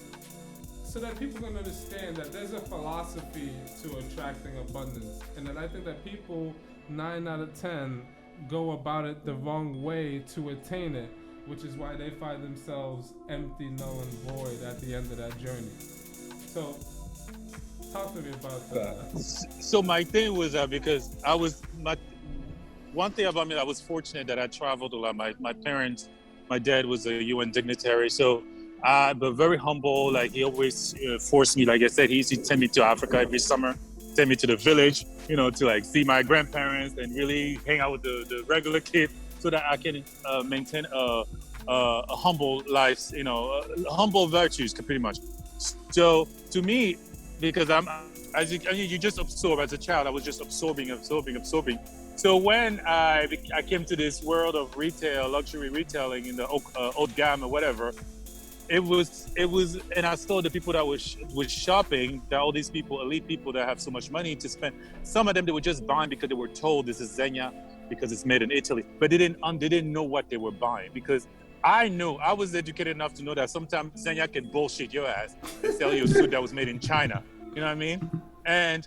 so that people can understand that there's a philosophy to attracting abundance, and that I think that people 9 out of 10 go about it the wrong way to attain it, which is why they find themselves empty, null, and void at the end of that journey. So talk to me about that. So my thing was because one thing about me, I was fortunate that I traveled a lot. My parents, my dad was a UN dignitary, so but very humble. Like he always forced me. Like I said, he used to send me to Africa every summer, send me to the village, you know, to like see my grandparents and really hang out with the regular kid, so that I can maintain a humble life, you know, humble virtues, pretty much. So to me, because you just absorb as a child, I was just absorbing. So when I came to this world of retail, luxury retailing in the haute gamme or whatever, it was, and I saw the people that was shopping, that all these people, elite people that have so much money to spend. Some of them, they were just buying because they were told this is Zegna, because it's made in Italy, but they didn't know what they were buying, because I was educated enough to know that sometimes Zegna can bullshit your ass and sell you a suit that was made in China. You know what I mean? And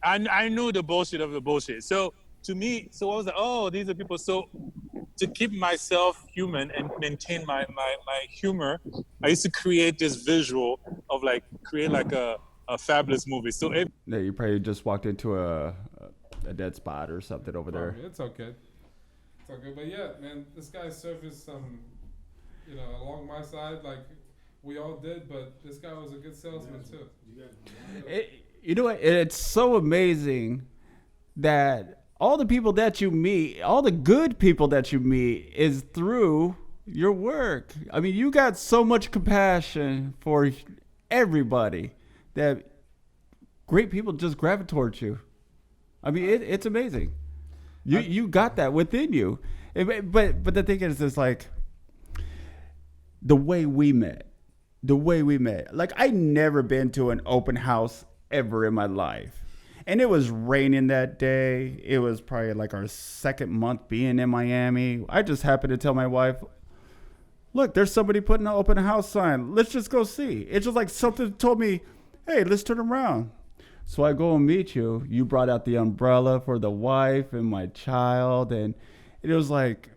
I knew the bullshit of the bullshit. So to me, so I was like, oh, these are people. So to keep myself human and maintain my humor, I used to create this visual of create a fabulous movie. So Yeah, you probably just walked into a dead spot or something over there. It's okay. It's okay. But yeah, man, this guy surfaced some, you know, along my side, like we all did, but this guy was a good salesman too. You know what? It's so amazing that all the people that you meet, all the good people that you meet, is through your work. I mean, you got so much compassion for everybody that great people just gravitate towards you. I mean, it's amazing. You got that within you. But the thing is, it's like the way we met. Like, I never been to an open house ever in my life. And it was raining that day. It was probably like our second month being in Miami. I just happened to tell my wife, look, there's somebody putting an open house sign. Let's just go see. It's just like something told me, hey, let's turn around. So I go and meet you. You brought out the umbrella for the wife and my child. And it was like,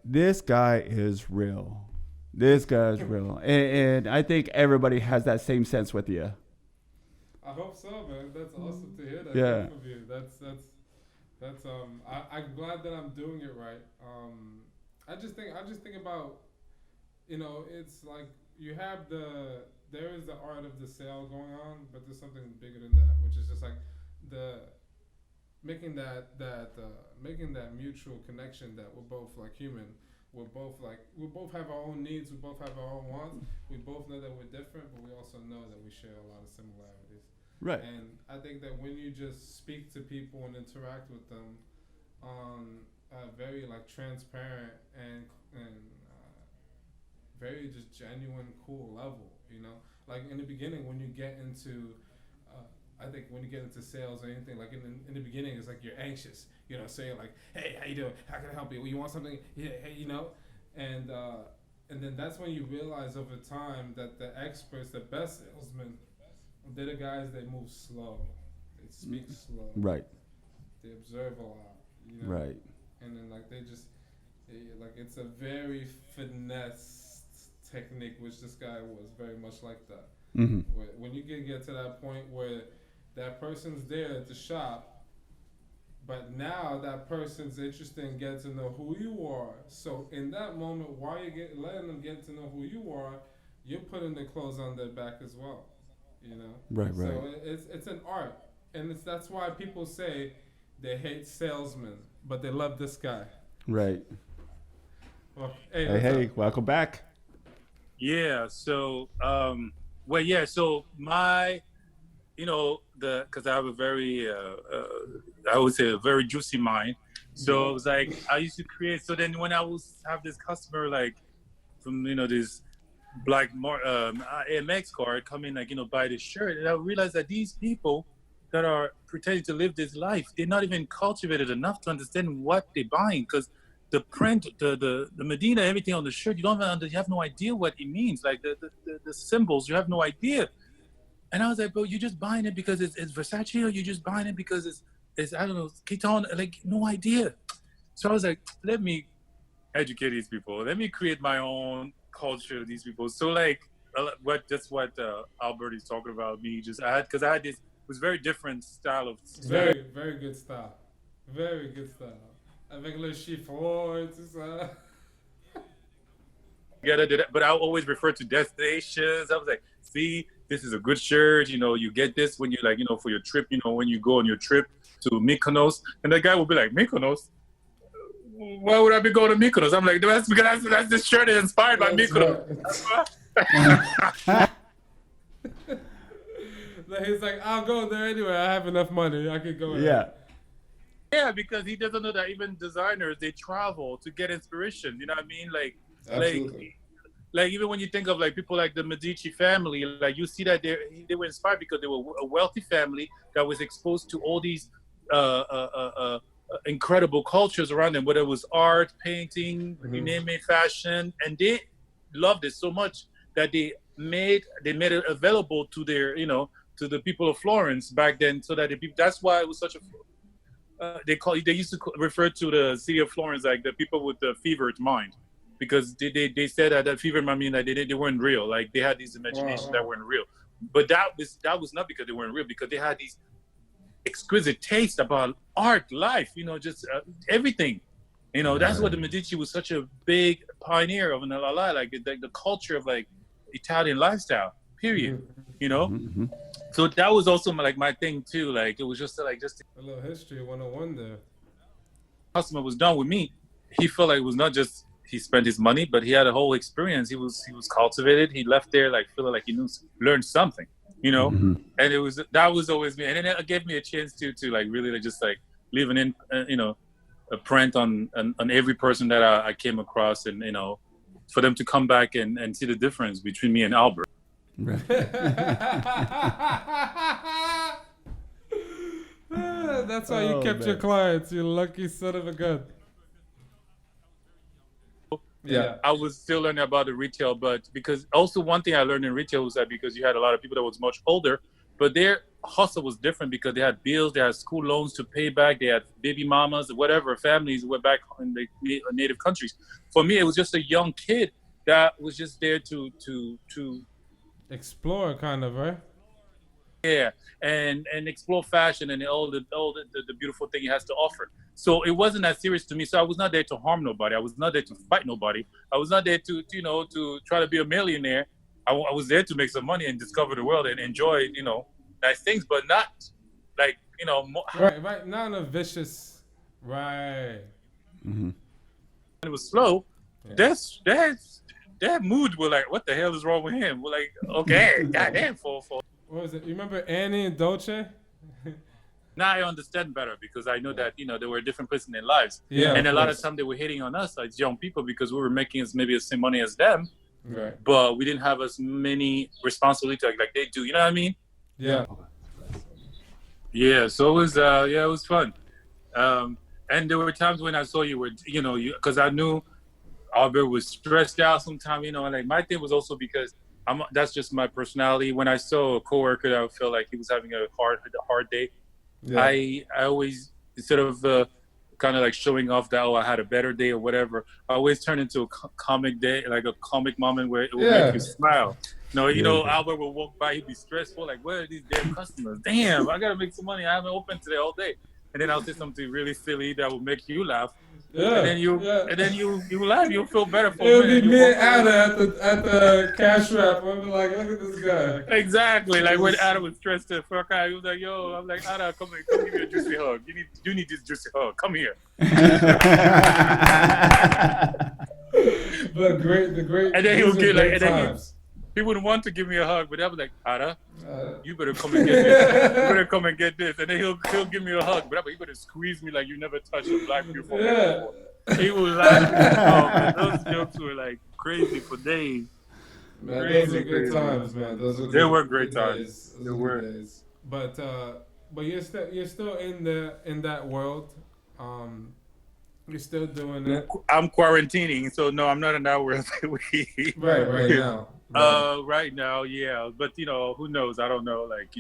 this guy is real. This guy's real. And I think everybody has that same sense with you. I hope so, man. That's awesome to hear that Yeah. from you. I'm glad that I'm doing it right. I just think about, it's like you have there is the art of the sale going on, but there's something bigger than that, which is just like making that mutual connection that we're both like human. We both have our own needs. We both have our own wants. We both know that we're different, but we also know that we share a lot of similarities. Right. And I think that when you just speak to people and interact with them on a very like transparent and very just genuine, cool level, like in the beginning when you get into I think when you get into sales or anything, like in the beginning, it's like you're anxious, saying like, hey, how you doing? How can I help you? You want something? Yeah, hey, and then that's when you realize over time that the experts, the best salesmen, they're the guys that move slow. They speak slow. Right. They observe a lot. Right. And then like it's a very finesse technique, which this guy was very much like that. Mm-hmm. When you can get to that point where that person's there to shop, but now that person's interested in getting to know who you are. So in that moment, while you're letting them get to know who you are, you're putting the clothes on their back as well. Right. So it's an art, and that's why people say they hate salesmen, but they love this guy. Right. Well, hey, welcome back. Yeah. So, so my, because I have a very, I would say a very juicy mind. So it was like, I used to create. So then when I have this customer, like from, this black AMX car come in, like, buy this shirt. And I realized that these people that are pretending to live this life, they're not even cultivated enough to understand what they're buying. Because the print, the Medina, everything on the shirt, you have no idea what it means. Like the symbols, you have no idea. And I was like, bro, you're just buying it because it's Versace, or you're just buying it because it's I don't know, Keaton, like no idea. So I was like, let me educate these people. Let me create my own culture of these people. So like, what Albert is talking about, I had this, it was very different style of. Very, very good style. Very good style. Avec le chiffon, tout ça. But I always refer to destinations. I was like, see, this is a good shirt. You get this when you like, for your trip, when you go on your trip to Mykonos. And the guy will be like, Mykonos? Why would I be going to Mykonos? I'm like, that's because that's this shirt is inspired by Mykonos. Right. He's like, I'll go there anyway. I have enough money. I could go there. Yeah. Yeah, because he doesn't know that even designers, they travel to get inspiration. You know what I mean? Like even when you think of like people like the Medici family, like you see that they were inspired because they were a wealthy family that was exposed to all these incredible cultures around them, whether it was art, painting, you name it, fashion, and they loved it so much that they made it available to their to the people of Florence back then, so that the people. That's why it was such a. They used to refer to the city of Florence like the people with the fevered mind, because they said that fevered mind mean that they weren't real, like they had these imaginations that weren't real. But that was not because they weren't real, because they had these exquisite taste about art, life, just everything. That's what the Medici was such a big pioneer of in La, like the culture of like Italian lifestyle. period. You know. Mm-hmm. So that was also my thing too. Like it was just just A little history 101 there. customer was done with me, he felt like it was not just he spent his money, but he had a whole experience. He was cultivated. He left there like feeling like he learned something, you know. Mm-hmm. And that was always me. And then it gave me a chance to like really like just like leave an a print on every person that I came across, and for them to come back and see the difference between me and Albert. Right. That's how you kept your clients, you lucky son of a gun. Yeah. I was still learning about the retail, but because also one thing I learned in retail was that because you had a lot of people that was much older, but their hustle was different because they had bills, they had school loans to pay back, they had baby mamas, whatever, families went back in the native countries. For me, it was just a young kid that was just there to explore, kind of, right? Yeah, and explore fashion and all the beautiful thing it has to offer. So it wasn't that serious to me. So I was not there to harm nobody. I was not there to fight nobody. I was not there to try to be a millionaire. I was there to make some money and discover the world and enjoy nice things, but not like right, not in a vicious right. Mm-hmm. It was slow. Yeah. That mood was like, what the hell is wrong with him? We're like, okay, goddamn, for. What was it? You remember Annie and Dolce? Now I understand better because I know that they were different places in their lives. Yeah, and a lot of time they were hitting on us as young people because we were making maybe the same money as them, right? But we didn't have as many responsibilities like they do. You know what I mean? Yeah. Yeah. So it was it was fun. And there were times when I saw you were because I knew Albert was stressed out sometimes. And like my thing was also because that's just my personality. When I saw a coworker that I felt like he was having a hard day, yeah. I always, instead of kind of like showing off that I had a better day or whatever, I always turn into a comic day, like a comic moment where it would make you smile. Albert will walk by, he'd be stressful, like, where are these damn customers? Damn, I gotta make some money. I haven't opened today all day. And then I'll say something really silly that will make you laugh. Yeah, and then you laugh. You'll feel better for It'll a minute. Be me and Ada at the cash wrap. I'll be like, look at this guy. Exactly. Like when Ada was stressed the fuck out, he was like, yo, I'm like, Ada, come give me a juicy hug. You need this juicy hug. Come here. But the great. And then he would get like, and then he wouldn't want to give me a hug, but I was like, Ada, you better come and get this. You better come and get this. And then he'll give me a hug, but you better squeeze me like you never touched a black beautiful man before. He was laughing. Those jokes were like crazy for days. Man, those were good times, man. They were great times. They were. But you're still in that world. You're still doing it. I'm quarantining, so no, I'm not in that world. right now. Right now, yeah. But who knows? I don't know. Like,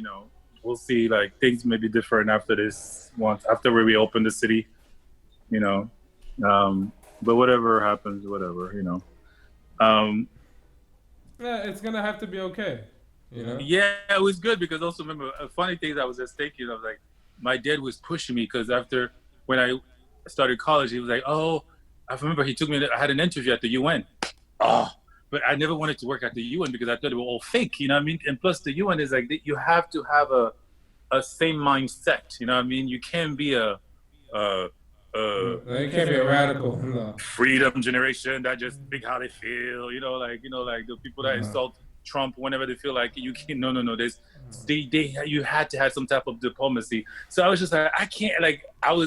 we'll see. Like things may be different after this. After we reopen the city, but whatever happens, whatever, Yeah, it's gonna have to be okay. Yeah, it was good because also remember funny things I was just thinking of, like my dad was pushing me because after when I started college, he was like, oh, I remember he took me. I had an interview at the UN. Oh. But I never wanted to work at the UN because I thought they were all fake, you know what I mean? And plus the UN is like, you have to have a same mindset, you know what I mean? You can't be you can't be a radical. No. Freedom generation that just think how they feel, like the people that insult Trump whenever they feel like you can't, no, you had to have some type of diplomacy. So I was just like, I can't, like,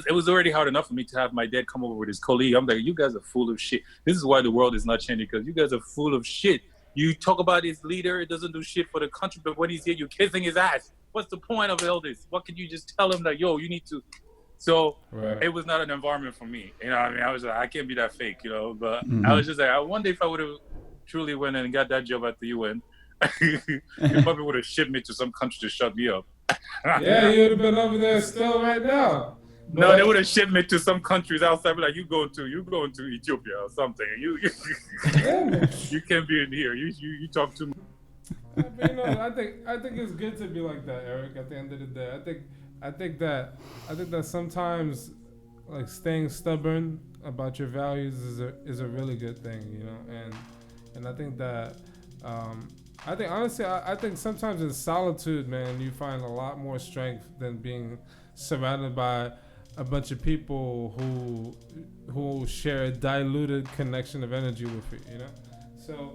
it was already hard enough for me to have my dad come over with his colleague. I'm like, you guys are full of shit. This is why the world is not changing, because you guys are full of shit. You talk about his leader, it doesn't do shit for the country, but when he's here, you're kissing his ass. What's the point of all this? What could you just tell him that, yo, you need to? So It was not an environment for me. You know what I mean? I was like, I can't be that fake, but I was just like, I wonder if I would have truly went and got that job at the UN. They probably would have shipped me to some country to shut me up. Yeah, you would have been over there still right now. No, they would have shipped me to some countries outside. Like, you going to Ethiopia or something. You can't be in here. You talk too much. But, I think it's good to be like that, Eric. At the end of the day, I think that sometimes like staying stubborn about your values is a really good thing, and I think that I think honestly, I think sometimes in solitude, man, you find a lot more strength than being surrounded by a bunch of people who share a diluted connection of energy with you. You know, so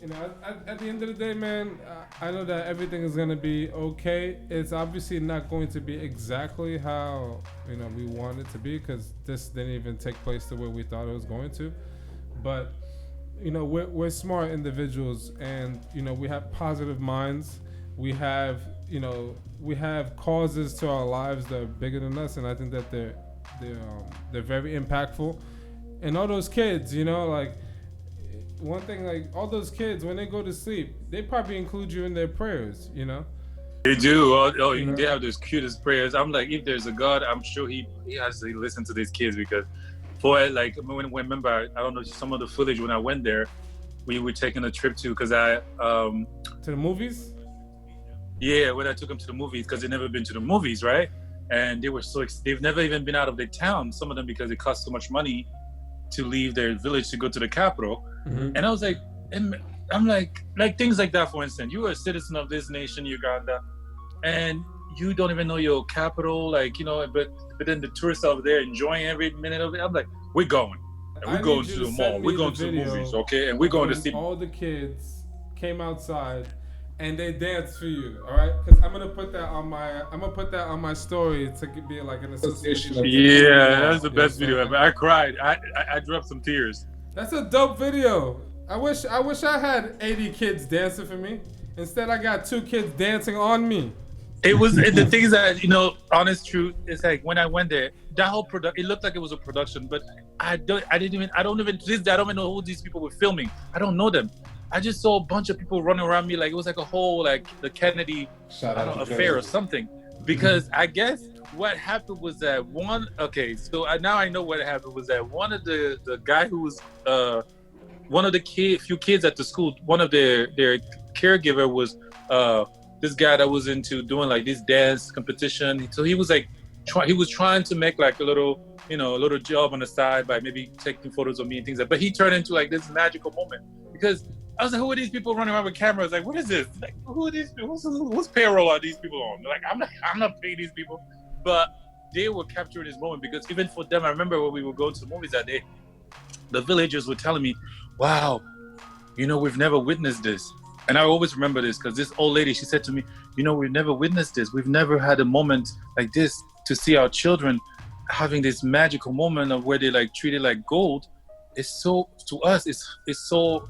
you know, at the end of the day, man, I know that everything is gonna be okay. It's obviously not going to be exactly how we want it to be because this didn't even take place the way we thought it was going to. But we're smart individuals, and we have positive minds. We have causes to our lives that are bigger than us, and I think that they're very impactful. And all those kids, like one thing, like all those kids when they go to sleep, they probably include you in their prayers. They do. Oh, You they know? have those cutest prayers. I'm like, if there's a God, I'm sure he has to listen to these kids because, for like, remember, I don't know, some of the footage when I went there, we were taking a trip to because To the movies. yeah, when I took them to the movies because they've never been to the movies, right? And they were they've never even been out of their town. Some of them because it costs so much money to leave their village to go to the capital. Mm-hmm. And I was like, and I'm like things like that. For instance, you are a citizen of this nation, Uganda, and you don't even know your capital, like but then the tourists over there enjoying every minute of it. I'm like, we're going, and we're going to the mall, we're going to the movies, okay, and we're going to see. All the kids came outside and they danced for you, all right? Because I'm gonna put that on my story to be like an association. Yeah, that's the best video ever. I cried. I dropped some tears. That's a dope video. I wish I had 80 kids dancing for me. Instead, I got 2 kids dancing on me. It was the thing is that honest truth. It's like when I went there, that whole it looked like it was a production, but I don't even know who these people were filming. I don't know them. I just saw a bunch of people running around me like it was like a whole like the Kennedy affair or something. Because I guess what happened was that now I know what happened was that one of the guy who was one of the few kids at the school, one of their caregiver was this guy that was into doing like this dance competition. So he was like he was trying to make like a little job on the side by maybe taking photos of me and things like that. But he turned into like this magical moment because I was like, who are these people running around with cameras? Like, what is this? Like, who are these people? Whose payroll are these people on? Like, I'm not paying these people. But they were capturing this moment because even for them, I remember when we were going to the movies that day, the villagers were telling me, wow, we've never witnessed this. And I always remember this because this old lady, she said to me, we've never witnessed this. We've never had a moment like this to see our children having this magical moment of where they like treated like gold. It's so, to us, it's so,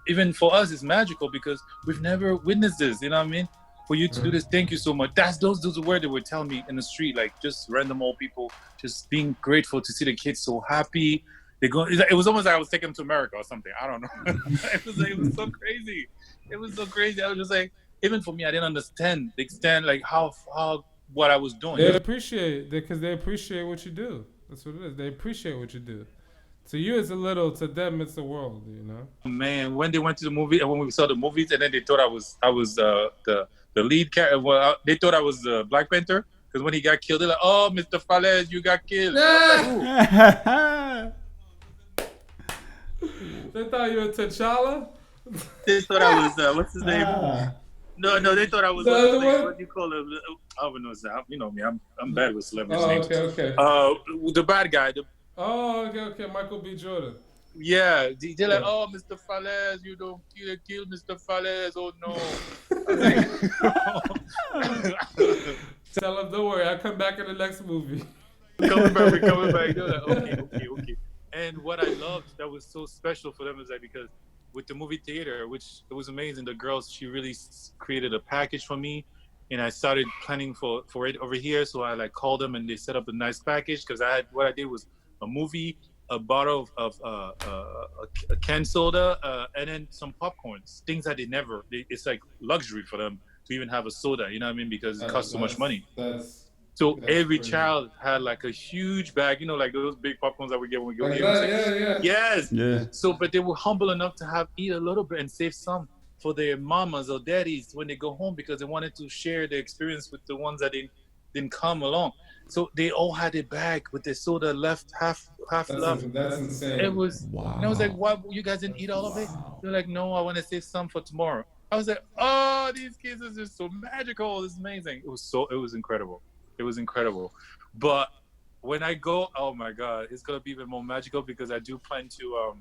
even for us, it's magical because we've never witnessed this. You know what I mean? For you to do this, thank you so much. Those are words they were telling me in the street, like just random old people, just being grateful to see the kids so happy. It was almost like I was taking them to America or something. I don't know. It was so crazy. It was so crazy. I was just like, even for me, I didn't understand the extent, like how what I was doing. They appreciate because they appreciate what you do. That's what it is. They appreciate what you do. To you, it's a little. To them, it's the world. Man, when they went to the movie and when we saw the movies, and then they thought I was the lead character. Well, they thought I was Black Panther because when he got killed, they're like, "Oh, Mr. Falaise, you got killed." They thought you were T'Challa. They thought I was what's his name? No, they thought I was what do you call him? I don't know. You know me, I'm bad with celebrities' names. Okay. The bad guy. Okay. Michael B. Jordan. Yeah, they're like, "Oh, Mr. Falaise, you don't kill Mr. Falaise." Oh no. Tell him, don't worry, I'll come back in the next movie. Coming back. They're like, okay. And what I loved that was so special for them is that because with the movie theater, which it was amazing, the girls, she really created a package for me, and I started planning for it over here. So I like called them and they set up a nice package because what I did was a movie, a bottle of a canned soda, and then some popcorns, things that it's like luxury for them to even have a soda, you know what I mean? Because it costs so much money. So every child had like a huge bag, like those big popcorns that we get when we go here. Yeah. Yes. Yeah. So, but they were humble enough to eat a little bit and save some for their mamas or daddies when they go home because they wanted to share the experience with the ones that didn't come along. So they all had a bag with their soda left, half left. That's insane. It was, wow. And I was like, "Why you guys didn't eat all of it?" They're like, "No, I want to save some for tomorrow." I was like, oh, these kids are just so magical. This is amazing. It was incredible. It was incredible. But when I go, oh my God, it's gonna be even more magical because I do plan to.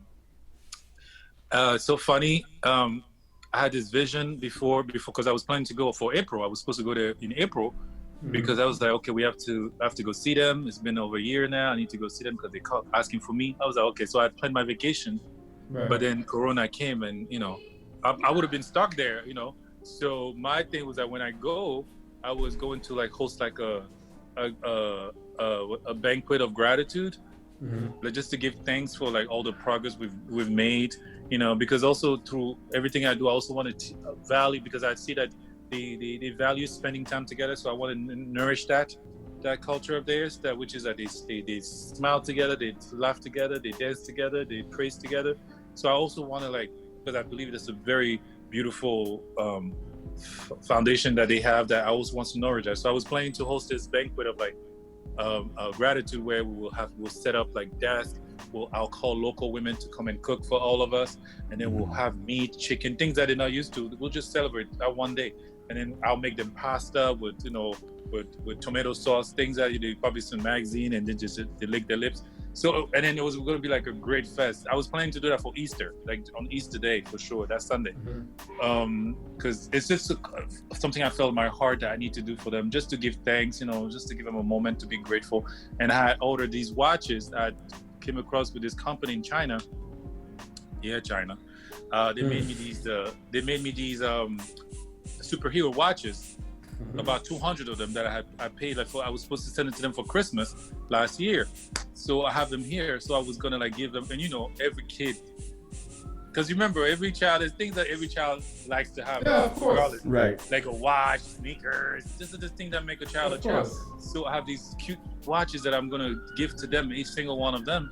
It's so funny. I had this vision before because I was planning to go for April. I was supposed to go there in April because I was like, okay, I have to go see them. It's been over a year now. I need to go see them because they called asking for me. I was like, okay, so I planned my vacation, but then Corona came, and I would have been stuck there, So my thing was that when I go, I was going to like host like a banquet of gratitude, like just to give thanks for like all the progress we've made, because also through everything I do, I also want to value, because I see that they value spending time together. So I want to nourish that culture of theirs, which is that they smile together, they laugh together, they dance together, they praise together. So I also want to because I believe it's a very beautiful foundation that they have that I always want to nourish that. So I was planning to host this banquet of gratitude where we'll set up like desks. I'll call local women to come and cook for all of us, and then we'll have meat, chicken, things that they're not used to. We'll just celebrate that one day, and then I'll make them pasta with with tomato sauce, things that they probably see in a magazine, and then just they lick their lips. So, and then it was going to be like a great fest. I was planning to do that for Easter, like on Easter Day for sure, that Sunday. Because it's just something I felt in my heart that I need to do for them, just to give thanks, just to give them a moment to be grateful. And I ordered these watches. I came across with this company in China. Yeah, China. They made me these. They made me these superhero watches. About 200 of them that I paid for. I was supposed to send it to them for Christmas last year, so I have them here. So I was gonna give them, and every kid, because remember, every child, there's things that every child likes to have. Yeah, of course. Right. Like a watch, sneakers, just the thing that make a child a child. So I have these cute watches that I'm gonna give to them, each single one of them,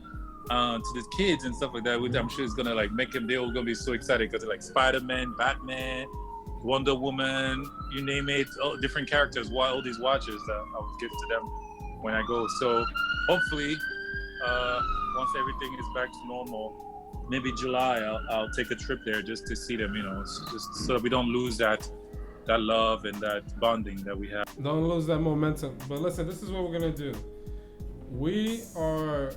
to the kids and stuff like that. Which I'm sure is gonna make them. They're all gonna be so excited because they're like Spider-Man, Batman, Wonder Woman, you name it, all different characters, all these watches that I will give to them when I go. So hopefully, once everything is back to normal, maybe July, I'll take a trip there just to see them, just so that we don't lose that love and that bonding that we have. Don't lose that momentum. But listen, this is what we're going to do. We are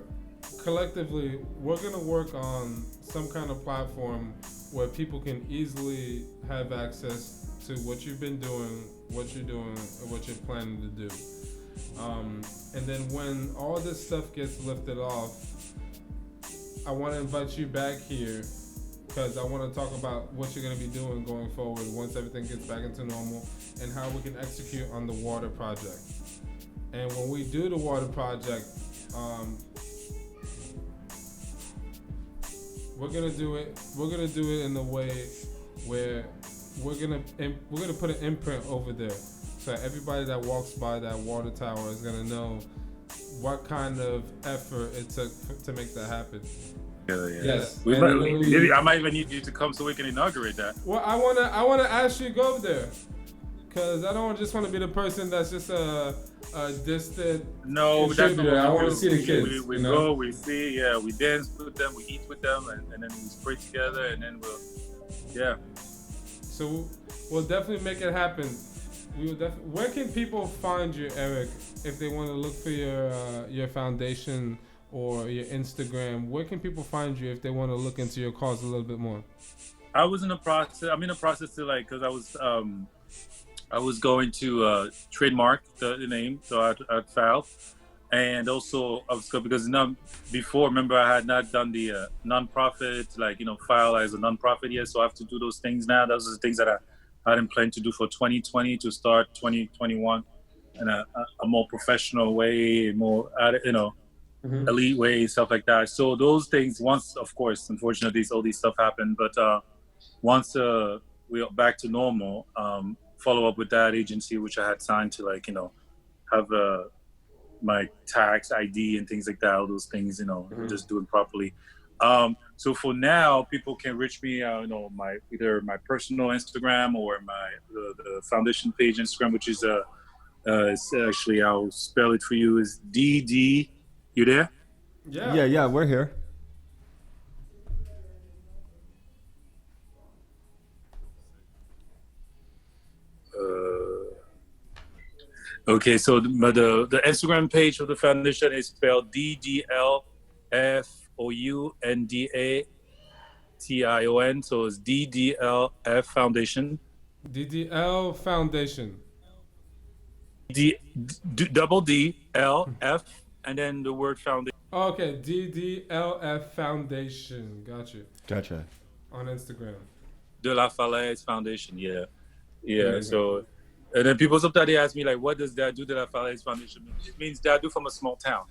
collectively, we're going to work on some kind of platform where people can easily have access to what you've been doing, what you're doing, and what you're planning to do. And then when all this stuff gets lifted off, I want to invite you back here because I want to talk about what you're going to be doing going forward once everything gets back into normal, and how we can execute on the water project. And when we do the water project, we're gonna do it in the way where we're gonna put an imprint over there, so everybody that walks by that water tower is gonna know what kind of effort it took to make that happen. Yeah. Yes. I might even need you to come so we can inaugurate that. Well, I wanna ask you to go there, cause I don't just want to be the person that's just a distant. No, that's not. I want to see the kids. We go, we see, we dance with them, we eat with them, and then we pray together, and then So we'll definitely make it happen. Where can people find you, Eric, if they want to look for your foundation or your Instagram? Where can people find you if they want to look into your cause a little bit more? I'm in the process to because I was going to trademark the name, so I'd filed. And also, because before, remember, I had not done the nonprofit, file as a nonprofit yet, so I have to do those things now. Those are the things that I hadn't planned to do for 2020 to start 2021 in a more professional way, more, elite way, stuff like that. So those things, once, of course, unfortunately, all these stuff happened, but once we're back to normal, follow up with that agency, which I had signed to have my tax ID and things like that, all those things, just do it properly. So for now, people can reach me, either my personal Instagram or the foundation page Instagram, which is it's actually, I'll spell it for you, is DD. You there? Yeah, we're here. Okay, so the Instagram page of the foundation is spelled DDLFOUNDATION. So it's DDLF Foundation. DDL Foundation. Double DLF and then the word foundation. Okay, DDLF Foundation. Got you. Gotcha. On Instagram. De la Falaise Foundation. Yeah. There Yeah. you So, and then people sometimes they ask me like, what does Dadou De la Falaise Foundation mean? It means Dadou from a small town.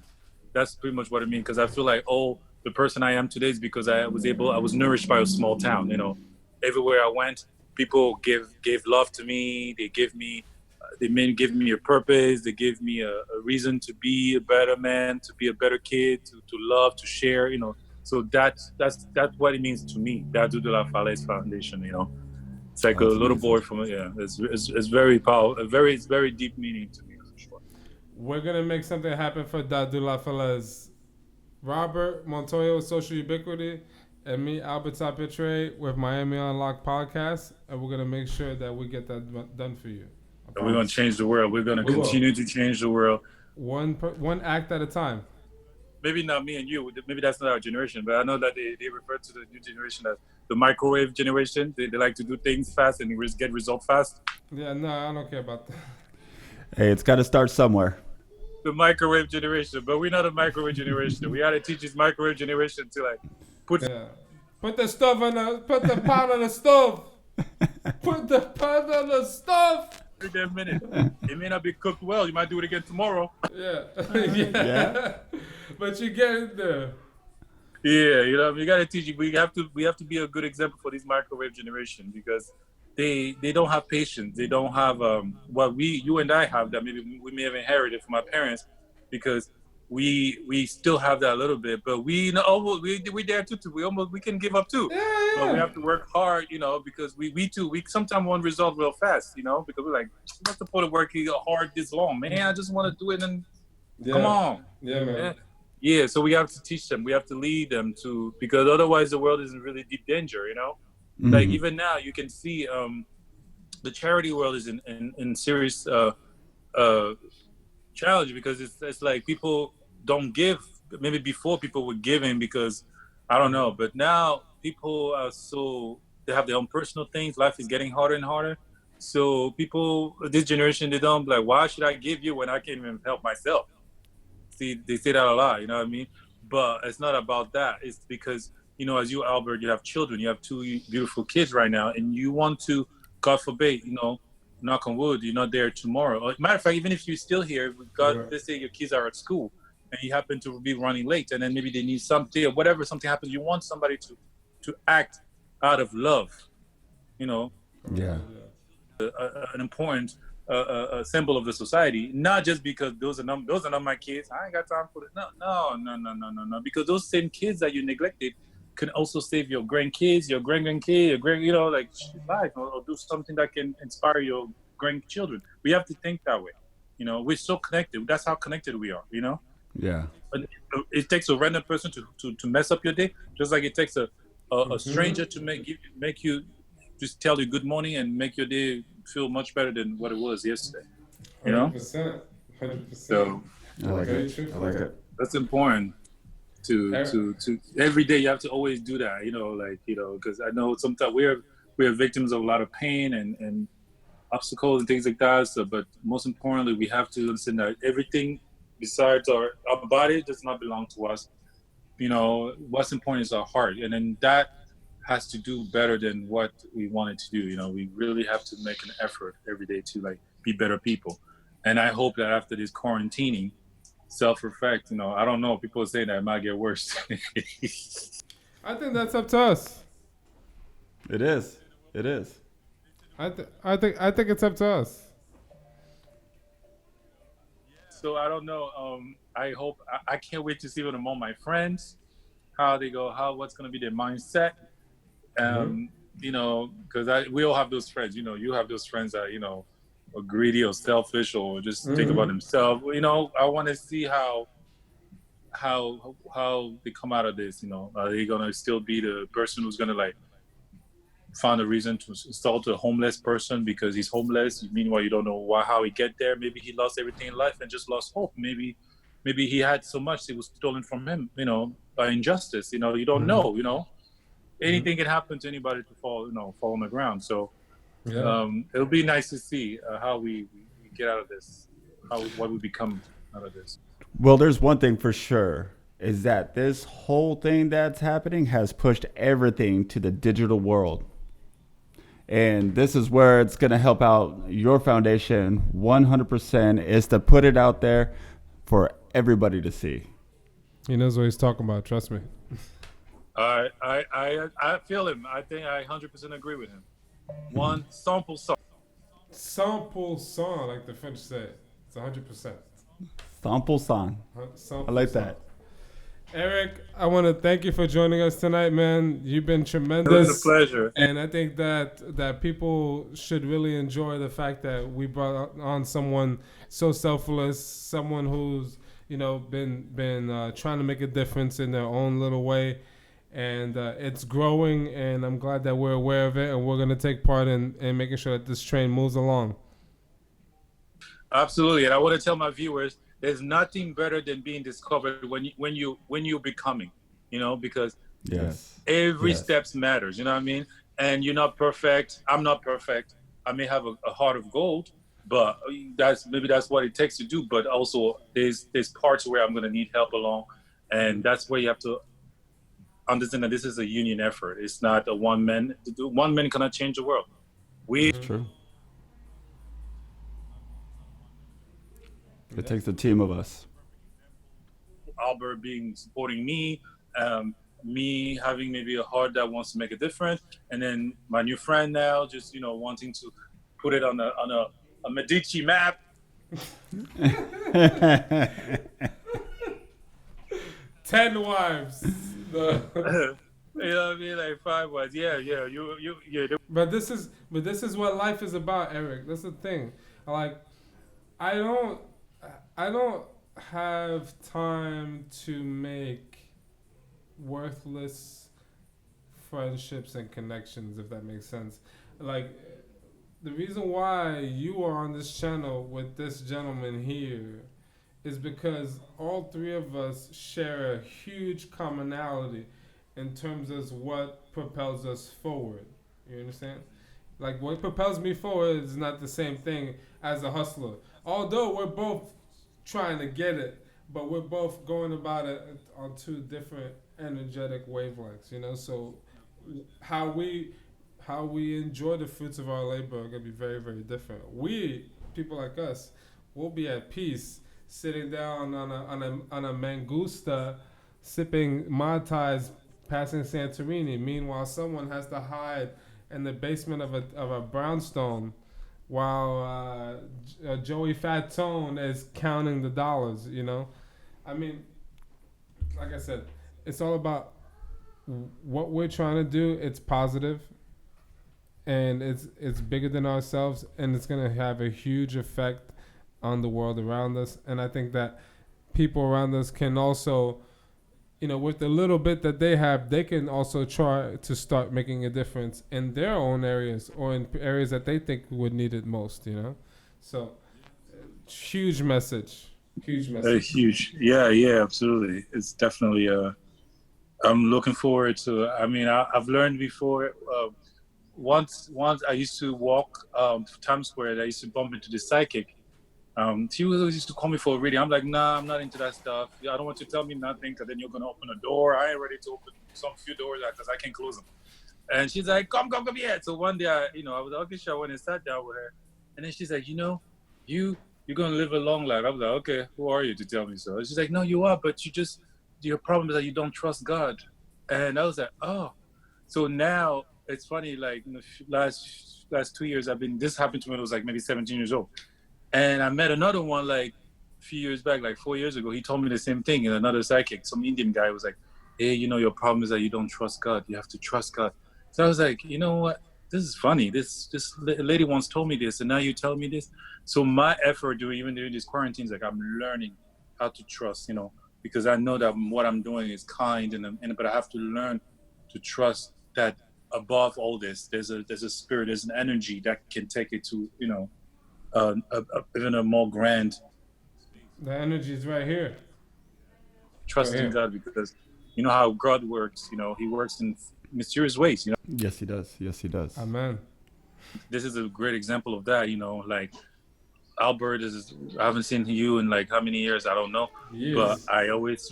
That's pretty much what it means. Because I feel like, oh, the person I am today is because I was nourished by a small town. You know, everywhere I went, people gave love to me. They give me a purpose. They give me a reason to be a better man, to be a better kid, to love, to share. You know, so that's what it means to me. Dadou De la Falaise Foundation. You know. It's like a little boy from it's very powerful, it's very deep meaning to me for sure. We're gonna make something happen for Dadou De la Falaise. Robert Montoya with Social Ubiquity, and me, Albert Tapitre, with Miami Unlocked podcast, and we're gonna make sure that we get that done for you. And we're gonna change the world. We're gonna continue to change the world. One act at a time. Maybe not me and you. Maybe that's not our generation, but I know that they refer to the new generation as the microwave generation. They like to do things fast and get results fast. Yeah, no, I don't care about that. Hey, it's got to start somewhere. The microwave generation, but we're not a microwave generation. We gotta teach this microwave generation to like put the put the pot on the stove. Put the pot on the stove. That minute. It may not be cooked well. You might do it again tomorrow. Yeah. Yeah. But you get it there. Yeah, you know, we gotta teach you. We have to be a good example for this microwave generation because they don't have patience. They don't have what you and I have that maybe we may have inherited from our parents because we still have that a little bit, but we dare too. We can give up too. Yeah. But we have to work hard, you know, because we sometimes want results real fast, you know, because we're like, what's the point of working hard this long, man? I just want to do it and come on. Yeah, man. Yeah, so we have to teach them. We have to lead them to, because otherwise the world is in really deep danger, you know? Mm-hmm. Like even now you can see the charity world is in serious challenge because it's like people don't give. Maybe before people were giving because, I don't know, but now people are they have their own personal things. Life is getting harder and harder. So people, this generation, they don't like, why should I give you when I can't even help myself? See, they say that a lot, you know what I mean? But it's not about that. It's because, you know, as you, Albert, you have children, you have two beautiful kids right now, and you want to, God forbid, you know, knock on wood, you're not there tomorrow. Matter of fact, even if you're still here, God, let's say your kids are at school and you happen to be running late, and then maybe they need something or whatever, something happens, you want somebody to act out of love, you know? Yeah. An important symbol of the society, not just because those are not my kids. I ain't got time for it. No. Because those same kids that you neglected can also save your grandkids, your grandkids, you know, like life, or do something that can inspire your grandchildren. We have to think that way. You know, we're so connected. That's how connected we are. You know. Yeah. But it takes a random person to mess up your day, just like it takes a stranger to make you just tell you good morning and make your day feel much better than what it was yesterday. You know? 100%. So I like it. That's important to every day you have to always do that, you know, like, you know, because I know sometimes we're victims of a lot of pain and obstacles and things like that. So, but most importantly, we have to understand that everything besides our body does not belong to us. You know, what's important is our heart, and then that has to do better than what we wanted to do. You know, we really have to make an effort every day to like be better people. And I hope that after this quarantining, self-reflect, you know, I don't know, people are saying that it might get worse. I think that's up to us. It is. I think it's up to us. So I don't know. I hope I can't wait to see them among my friends, how they go, what's gonna be their mindset. You know, because we all have those friends. You know, you have those friends that, you know, are greedy or selfish or just think about themselves. You know, I want to see how they come out of this. You know, are they gonna still be the person who's gonna like found a reason to insult a homeless person because he's homeless. Meanwhile, you don't know how he get there. Maybe he lost everything in life and just lost hope. Maybe he had so much it was stolen from him, by injustice. You don't know. Anything can happen to anybody to fall on the ground. So it'll be nice to see how we get out of this, what we become out of this. Well, there's one thing for sure, is that this whole thing that's happening has pushed everything to the digital world. And this is where it's going to help out your foundation 100%, is to put it out there for everybody to see. He knows what he's talking about, trust me. I feel him. I think I 100% agree with him. 100%. 100%, like the French say. It's 100%. 100%. I like that. Eric, I want to thank you for joining us tonight, man. You've been tremendous. It was a pleasure. And I think that people should really enjoy the fact that we brought on someone so selfless, someone who's been trying to make a difference in their own little way, and it's growing. And I'm glad that we're aware of it, and we're going to take part in making sure that this train moves along. Absolutely, and I want to tell my viewers, there's nothing better than being discovered when you're becoming, because every step matters. You know what I mean? And you're not perfect. I'm not perfect. I may have a heart of gold, but that's what it takes to do. But also, there's parts where I'm gonna need help along, and that's where you have to understand that this is a union effort. It's not a one man. One man cannot change the world. That's true. It takes a team of us. Albert supporting me, me having maybe a heart that wants to make a difference, and then my new friend now just wanting to put it on a Medici map. 10 wives. You know what I mean? Like 5 wives. Yeah. You. But this is what life is about, Eric. That's the thing. I don't have time to make worthless friendships and connections, if that makes sense. Like, the reason why you are on this channel with this gentleman here is because all three of us share a huge commonality in terms of what propels us forward. You understand? Like, what propels me forward is not the same thing as a hustler. Although we're both trying to get it, but we're both going about it on two different energetic wavelengths, So how we enjoy the fruits of our labor are gonna be very, very different. We, people like us, will be at peace, sitting down on a mangusta, sipping Mai Tais, passing Santorini. Meanwhile, someone has to hide in the basement of a brownstone, while Joey Fatone is counting the dollars, I mean, like I said, it's all about what we're trying to do. It's positive, and it's bigger than ourselves, and it's going to have a huge effect on the world around us. And I think that people around us can also, with the little bit that they have, they can also try to start making a difference in their own areas or in areas that they think would need it most, So, huge message. Huge message. Huge. Yeah, absolutely. It's definitely, I'm looking forward to, I've learned before, once I used to walk Times Square, and I used to bump into the psychic. She always used to call me for a reading. I'm like, nah, I'm not into that stuff. I don't want you to tell me nothing, because then you're going to open a door. I ain't ready to open some few doors because I can't close them. And she's like, come here. So one day, I was okay, I went and sat down with her. And then she's like, you're going to live a long life. I was like, okay, who are you to tell me so? And she's like, no, you are, but your problem is that you don't trust God. And I was like, oh. So now it's funny, like in the last 2 years, this happened to me when I was like maybe 17 years old. And I met another one like a few years back, like 4 years ago. He told me the same thing. And another psychic, some Indian guy, was like, hey, your problem is that you don't trust God. You have to trust God. So I was like, you know what? This is funny. This lady once told me this, and now you tell me this. So my effort even during these quarantines, like I'm learning how to trust, because I know that what I'm doing is kind, but I have to learn to trust that above all this, there's a spirit, there's an energy that can take it to, you know, even a more grand. The energy is right here. Trust in God, because you know how God works. You know, He works in mysterious ways. You know. Yes, he does. Yes, he does. Amen. This is a great example of that. You know, like Albert I haven't seen you in like how many years, I don't know. Years. But I always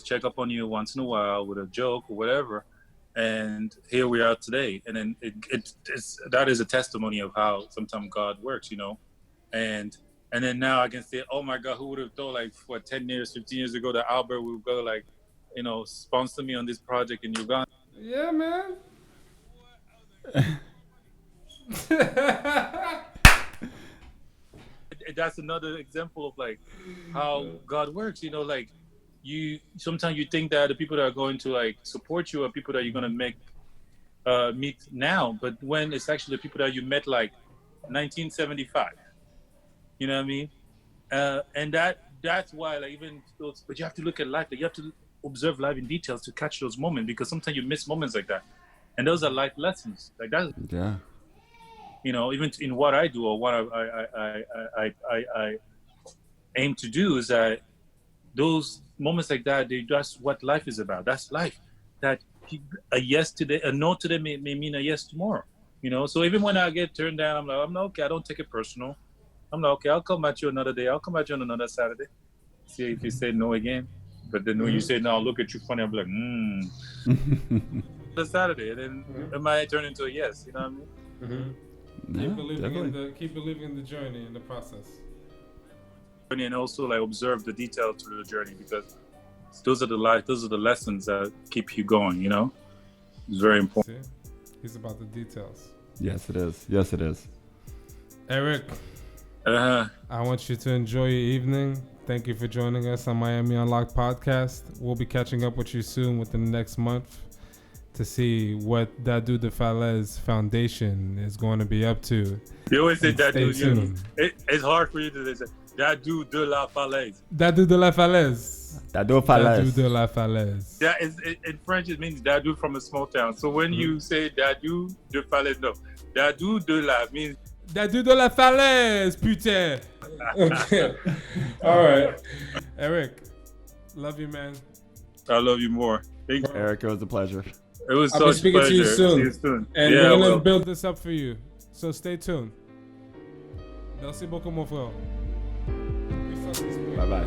check up on you once in a while with a joke or whatever. And here we are today. And then that is a testimony of how sometimes God works, you know. And then now I can say, oh my God, who would have thought, like, 10 years, 15 years ago, that Albert would go, like, you know, sponsor me on this project in Uganda. Yeah, man. That's another example of, like, how God works, you know, like, sometimes you think that the people that are going to, like, support you are people that you're going to meet now, but when it's actually the people that you met, like, 1975. You know what I mean? And that's why, like, even those, but you have to look at life. Like, you have to observe life in details to catch those moments, because sometimes you miss moments like that, and those are life lessons. Like that. Yeah. You know, even in what I do or what I aim to do is that those moments like that, that's what life is about. That's life. That a yes today, a no today may mean a yes tomorrow. You know, so even when I get turned down, I'm like, I'm not okay. I don't take it personal. I'm like, okay, I'll come at you another day. I'll come at you on another Saturday. See if you say no again. But then when you say no, I'll look at you funny. I'm like, the Saturday, and then it might turn into a yes. You know what I mean? Keep believing in the journey, in the process. And also, like, observe the details through the journey, because those are the lessons that keep you going. You know, it's very important. See? He's about the details. Yes, it is. Yes, it is. Eric, I want you to enjoy your evening. Thank you for joining us on Miami Unlocked podcast. We'll be catching up with you soon within the next month to see what Dadou De la Falaise Foundation is going to be up to. You always say Dadou. It's hard for you to say Dadou De la Falaise. Dadou De la Falaise. Dadou Falaise. Dadou De la Falaise. That is, in French, it means Dadou from a small town. So when you say Dadou De Falaise, no. Dadou De la means Dadou De la Falaise, putain. Okay. All right. Eric, love you, man. I love you more. Thank you. Eric, it was a pleasure. It was I'll be such a speaking pleasure. to you soon. See you soon. And Yeah, we're going to well. build this up for you. So stay tuned. Merci beaucoup, mon frère. Bye-bye.